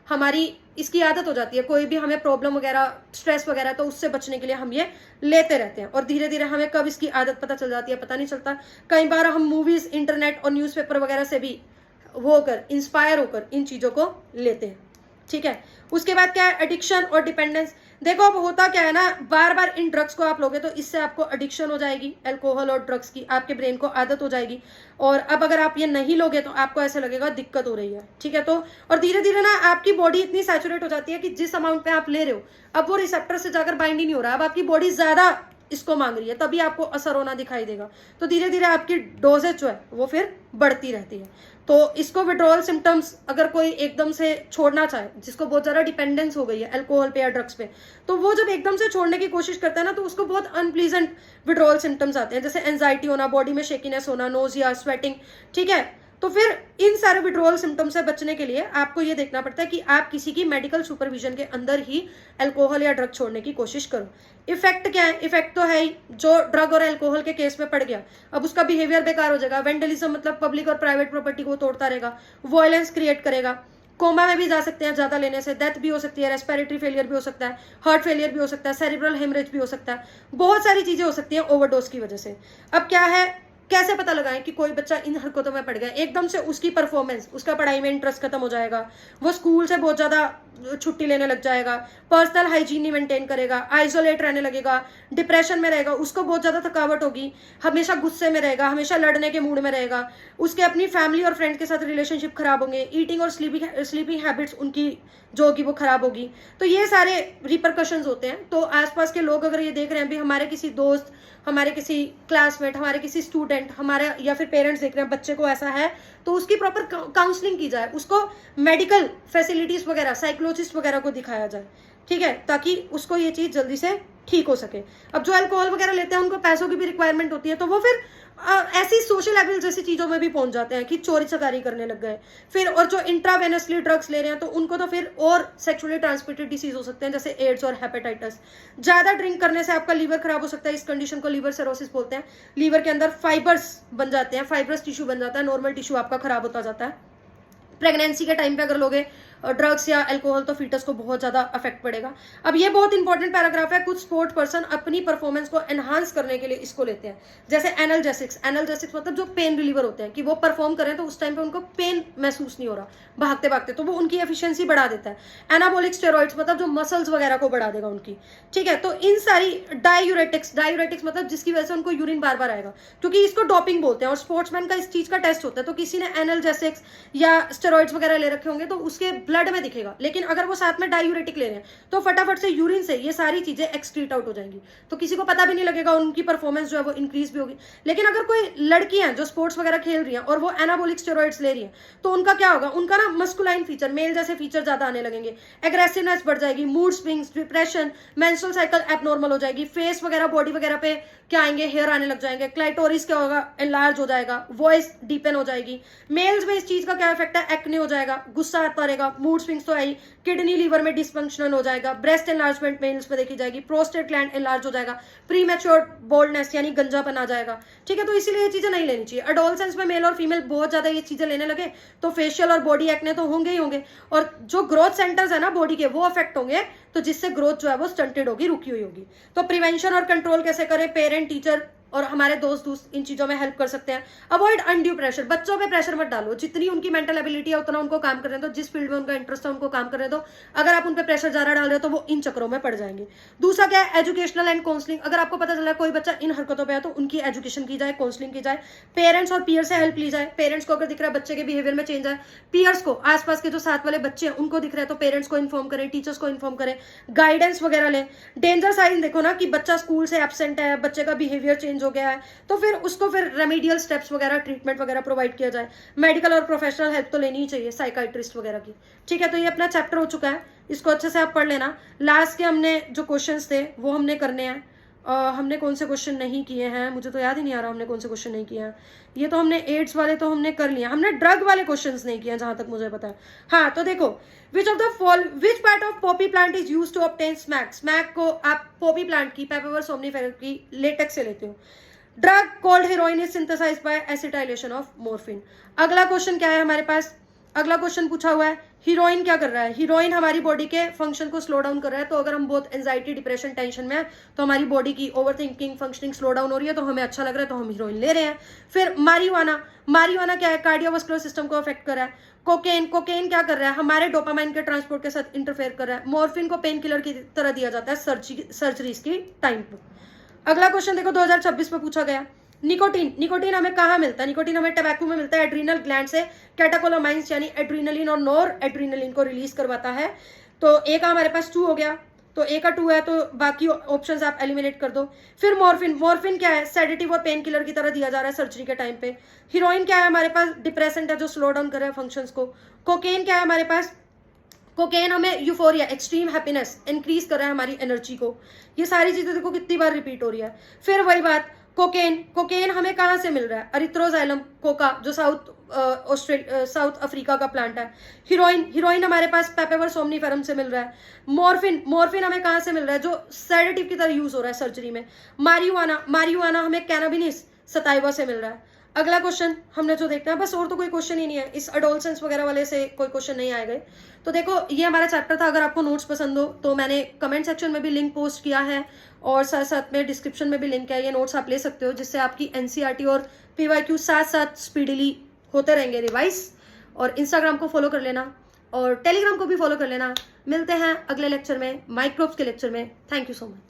हमारी इसकी आदत हो जाती है। कोई भी हमें प्रॉब्लम वगैरह, स्ट्रेस वगैरह, तो उससे बचने के लिए हम ये लेते रहते हैं, और धीरे धीरे हमें कब इसकी आदत पता चल जाती है पता नहीं चलता। कई बार हम मूवीज, इंटरनेट और न्यूज़पेपर वगैरह से भी होकर, इंस्पायर होकर इन चीजों को लेते हैं। ठीक है, उसके बाद क्या है, एडिक्शन और डिपेंडेंस। देखो अब होता क्या है ना, बार बार इन ड्रग्स को आप लोगे तो इससे आपको एडिक्शन हो जाएगी, अल्कोहल और ड्रग्स की, आपके ब्रेन को आदत हो जाएगी। और अब अगर आप ये नहीं लोगे तो आपको ऐसा लगेगा दिक्कत हो रही है। ठीक है, तो और धीरे धीरे ना आपकी बॉडी इतनी सैचुरेट हो जाती है कि जिस अमाउंट पे आप ले रहे हो, अब वो रिसेप्टर से जाकर बाइंड ही नहीं हो रहा, अब आपकी बॉडी ज्यादा इसको मांग रही है, तभी आपको असर होना दिखाई देगा। तो धीरे धीरे आपकी डोजेज जो है वो फिर बढ़ती रहती है। तो इसको विड्रॉल सिम्टम्स, अगर कोई एकदम से छोड़ना चाहे, जिसको बहुत ज्यादा डिपेंडेंस हो गई है अल्कोहल पे या ड्रग्स पे, तो वो जब एकदम से छोड़ने की कोशिश करता है ना, तो उसको बहुत अनप्लीजेंट विड्रॉल सिम्टम्स आते हैं, जैसे एंजाइटी होना, बॉडी में शेकीनेस होना, नोजिया, स्वेटिंग। ठीक है, तो फिर इन सारे विड्रॉल सिम्टम्स से बचने के लिए आपको ये देखना पड़ता है कि आप किसी की मेडिकल सुपरविजन के अंदर ही अल्कोहल या ड्रग छोड़ने की कोशिश करो। इफेक्ट क्या है? इफेक्ट तो है ही, जो ड्रग और अल्कोहल के केस में पड़ गया अब उसका बिहेवियर बेकार हो जाएगा, वेंडलिज्म मतलब पब्लिक और प्राइवेट प्रॉपर्टी को तोड़ता रहेगा, वायलेंस क्रिएट करेगा, कोमा में भी जा सकते हैं ज्यादा लेने से, डेथ भी हो सकती है, रेस्पिरेटरी फेलियर भी हो सकता है, हार्ट फेलियर भी हो सकता है, सेरिब्रल हेमरेज भी हो सकता है, बहुत सारी चीजें हो सकती हैं ओवरडोज की वजह से। अब क्या है, कैसे पता लगाएं कि कोई बच्चा इन हरकतों में पड़ गया? एकदम से उसकी परफॉर्मेंस, उसका पढ़ाई में इंटरेस्ट खत्म हो जाएगा, वो स्कूल से बहुत ज्यादा छुट्टी लेने लग जाएगा, पर्सनल हाइजीन नहीं मेंटेन करेगा, आइसोलेट रहने लगेगा, डिप्रेशन में रहेगा, उसको बहुत ज्यादा थकावट होगी, हमेशा गुस्से में रहेगा, हमेशा लड़ने के मूड में रहेगा, उसके अपनी फैमिली और फ्रेंड के साथ रिलेशनशिप खराब होंगे, ईटिंग और स्लीपिंग हैबिट्स उनकी जो होगी वो खराब होगी। तो ये सारे रिपरकशंस होते हैं। तो आसपास के लोग अगर ये देख रहे हैं भी हमारे किसी दोस्त, हमारे किसी क्लासमेट, हमारे किसी स्टूडेंट, हमारे या फिर पेरेंट्स देख रहे हैं बच्चे को ऐसा है, तो उसकी प्रॉपर काउंसलिंग की जाए, उसको मेडिकल फैसिलिटीज वगैरह, साइकोलॉजिस्ट वगैरह को दिखाया जाए, ठीक है, ताकि उसको ये चीज जल्दी से ठीक हो सके। अब जो अल्कोहल वगैरह लेते हैं उनको पैसों की भी रिक्वायरमेंट होती है, तो वो फिर ऐसी सोशल एविल जैसी चीजों में भी पहुंच जाते हैं कि चोरी चकारी करने लग गए फिर। और जो इंट्रावेनसली ड्रग्स ले रहे हैं तो उनको तो फिर और सेक्सुअली ट्रांसमिटेड डिसीज हो सकते हैं जैसे एड्स और हेपेटाइटिस। ज्यादा ड्रिंक करने से आपका लीवर खराब हो सकता है, इस कंडीशन को लीवर सिरोसिस बोलते हैं। लीवर के अंदर फाइबर्स बन जाते हैं, फाइब्रस टिश्यू बन जाता है, नॉर्मल टिश्यू आपका खराब होता जाता है। प्रेगनेंसी के टाइम पे अगर लोगे ड्रग्स या अल्कोहल तो फीटस को बहुत ज्यादा अफेक्ट पड़ेगा। अब ये बहुत इंपॉर्टेंट पैराग्राफ है। कुछ स्पोर्ट पर्सन अपनी परफॉर्मेंस को एनहांस करने के लिए इसको लेते हैं, जैसे एनाल्जेसिक्स। एनाल्जेसिक्स मतलब जो पेन रिलीवर होते हैं, कि वो परफॉर्म करें तो उस टाइम पे उनको पेन महसूस नहीं हो रहा भागते भागते, तो वो उनकी एफिशिएंसी बढ़ा देता है। एनाबोलिक स्टेरॉइड्स मतलब जो मसल्स वगैरह को बढ़ा देगा उनकी, ठीक है। तो इन सारी डायूरेटिक्स मतलब जिसकी वजह से उनको यूरिन बार बार आएगा, क्योंकि इसको डोपिंग बोलते हैं और स्पोर्ट्समैन का इस चीज का टेस्ट होता है। तो किसी ने एनाल्जेसिक्स या स्टेरॉइड्स वगैरह ले रखे होंगे तो उसके ब्लड में दिखेगा, लेकिन अगर वो साथ में डायूरेटिक ले रहे हैं तो फटाफट से यूरिन से ये सारी चीजें एक्सक्रीट आउट हो जाएंगी, तो किसी को पता भी नहीं लगेगा, उनकी परफॉर्मेंस जो है वो इंक्रीज भी होगी। लेकिन अगर कोई लड़कियां जो स्पोर्ट्स वगैरह खेल रही हैं और वो एनाबोलिक स्टेरॉइड्स ले रही हैं तो उनका क्या होगा, उनका ना मस्कुलाइन फीचर, मेल जैसे फीचर ज्यादा आने लगेंगे, एग्रेसिवनेस बढ़ जाएगी, mood swings, depression, menstrual cycle abnormal हो जाएगी, फेस वगैरह बॉडी वगैरह पे क्या आएंगे, हेयर आने लग जाएंगे, क्लाइटोरिस क्या होगा, एनलार्ज हो जाएगा, वॉइस डीपन हो जाएगी। मेल्स में इस चीज का क्या इफेक्ट है, एक्ने हो जाएगा, गुस्सा आता रहेगा, मूड स्विंग्स तो आई, किडनी लीवर में डिसफंक्शनल हो जाएगा, ब्रेस्ट एनलार्जमेंट मेल्स में देखी जाएगी, प्रोस्टेट ग्लैंड एनलार्ज हो जाएगा, प्रीमैच्योर बोल्डनेस यानी गंजापन आ जाएगा, ठीक है। तो इसीलिए ये चीजें नहीं लेनी चाहिए। एडोलसेंस में मेल और फीमेल बहुत ज्यादा ये चीजें लेने लगे तो फेशियल और बॉडी एक्ने तो होंगे ही होंगे, और जो ग्रोथ सेंटर्स है ना बॉडी के वो अफेक्ट होंगे, तो जिससे ग्रोथ जो है वो स्टंटेड होगी, रुकी हुई होगी। तो प्रिवेंशन और कंट्रोल कैसे करें, पेरेंट, टीचर और हमारे दोस्त इन चीजों में हेल्प कर सकते हैं। अवॉइड अनड्यू प्रेशर, बच्चों पे प्रेशर मत डालो, जितनी उनकी मेंटल एबिलिटी है उतना उनको काम करने दो, जिस फील्ड में उनका इंटरेस्ट है उनको काम करने दो। अगर आप उन पे प्रेशर ज्यादा डाल रहे हो तो वो इन चक्रों में पड़ जाएंगे। दूसरा क्या है, एजुकेशनल एंड काउंसलिंग। अगर आपको पता चला कोई बच्चा इन हरकतों पे है तो उनकी एजुकेशन की जाए, काउंसलिंग की जाए, पेरेंट्स और पीयर से हेल्प ली जाए। पेरेंट्स को अगर दिख रहा है बच्चे के बिहेवियर में चेंज है, पीयर्स को, आसपास के जो साथ वाले बच्चे हैं उनको दिख रहा है तो पेरेंट्स को इन्फॉर्म करें, टीचर्स को इन्फॉर्म करें, गाइडेंस वगैरह लें। डेंजर साइन देखो ना कि बच्चा स्कूल से एब्सेंट है, बच्चे का बिहेवियर चेंज हो गया है, तो फिर उसको फिर रेमेडियल स्टेप्स वगैरह, ट्रीटमेंट वगैरह प्रोवाइड किया जाए। मेडिकल और प्रोफेशनल हेल्प तो लेनी ही चाहिए, साइकाइट्रिस्ट वगैरह की, ठीक है। तो ये अपना चैप्टर हो चुका है, इसको अच्छे से आप पढ़ लेना। लास्ट के हमने जो क्वेश्चंस थे वो हमने करने हैं। हमने कौन से क्वेश्चन नहीं किए हैं, मुझे तो याद ही नहीं आ रहा हमने कौन से क्वेश्चन नहीं किए हैं। ये तो हमने एड्स वाले तो हमने कर लिया, हमने ड्रग वाले क्वेश्चंस नहीं किए हैं जहां तक मुझे पता है। हाँ, तो देखो, which part of poppy plant is used to obtain smack. Smack को आप पॉपी प्लांट की, पेपरवर सोमनीफेरस की लेटेक्स से लेते हो। Drug called heroin is synthesised by acetylation of morphine. अगला क्वेश्चन क्या है हमारे पास, अगला क्वेश्चन पूछा हुआ है हीरोइन क्या कर रहा है। हीरोइन हमारी बॉडी के फंक्शन को स्लो डाउन कर रहा है। तो अगर हम बहुत एंजाइटी, डिप्रेशन, टेंशन में है तो हमारी बॉडी की over thinking, functioning slow down हो रही है, तो हमें अच्छा लग रहा है तो हम हीरोइन ले रहे हैं। फिर मारिजुआना क्या है, कार्डियोवास्कुलर सिस्टम को अफेक्ट कर रहा है। कोकेन क्या कर रहा है, हमारे डोपामाइन के ट्रांसपोर्ट के साथ इंटरफेयर कर रहा है। मॉर्फिन को पेन किलर की तरह दिया जाता है सर्जरीज की टाइम पर। अगला क्वेश्चन देखो 2026 में पूछा गया, निकोटीन हमें कहाँ मिलता है। निकोटीन हमें टबैको में मिलता है, एड्रीनल ग्लैंड से कैटेकोलामाइंस यानी एड्रीनलिन और नॉर एड्रीनलिन को रिलीज करवाता है। तो ए का हमारे पास 2 हो गया, तो ए का 2 है तो बाकी ऑप्शंस आप एलिमिनेट कर दो। फिर मॉर्फिन क्या है, सेडेटिव और पेन किलर की तरह दिया जा रहा है सर्जरी के टाइम पे। हीरोइन क्या है हमारे पास, डिप्रेसेंट है जो स्लो डाउन कर रहा है फंक्शंस को। कोकेन क्या है हमारे पास, कोकेन हमें यूफोरिया, एक्सट्रीम हैप्पीनेस, इंक्रीज कर रहा है हमारी एनर्जी को। ये सारी चीजें देखो कितनी बार रिपीट हो रही है। फिर वही बात, कोकेन, कोकेन हमें कहाँ से मिल रहा है? अरिथ्रोजाइलम कोका, जो साउथ अफ्रीका का प्लांट है। हीरोइन, हीरोइन हमारे पास पेपेवर सोमनीफेरम से मिल रहा है। मॉर्फिन, मॉर्फिन हमें कहाँ से मिल रहा है? जो सेडेटिव की तरह यूज हो रहा है सर्जरी में। मारिजुआना, मारिजुआना हमें कैनाबिनिस सताइवा से मिल रहा है। अगला क्वेश्चन हमने जो देखना है, बस और तो कोई क्वेश्चन ही नहीं है, इस अडोलसेंस वगैरह वाले से कोई क्वेश्चन नहीं आएगा। तो देखो ये हमारा चैप्टर था। अगर आपको नोट्स पसंद हो तो मैंने कमेंट सेक्शन में भी लिंक पोस्ट किया है और साथ साथ में डिस्क्रिप्शन में भी लिंक है, ये नोट्स आप ले सकते हो, जिससे आपकी एनसीईआरटी और पीवाईक्यू साथ साथ स्पीडीली होते रहेंगे रिवाइज। और इंस्टाग्राम को फॉलो कर लेना और टेलीग्राम को भी फॉलो कर लेना। मिलते हैं अगले लेक्चर में, माइक्रोब्स के लेक्चर में। Thank you so much.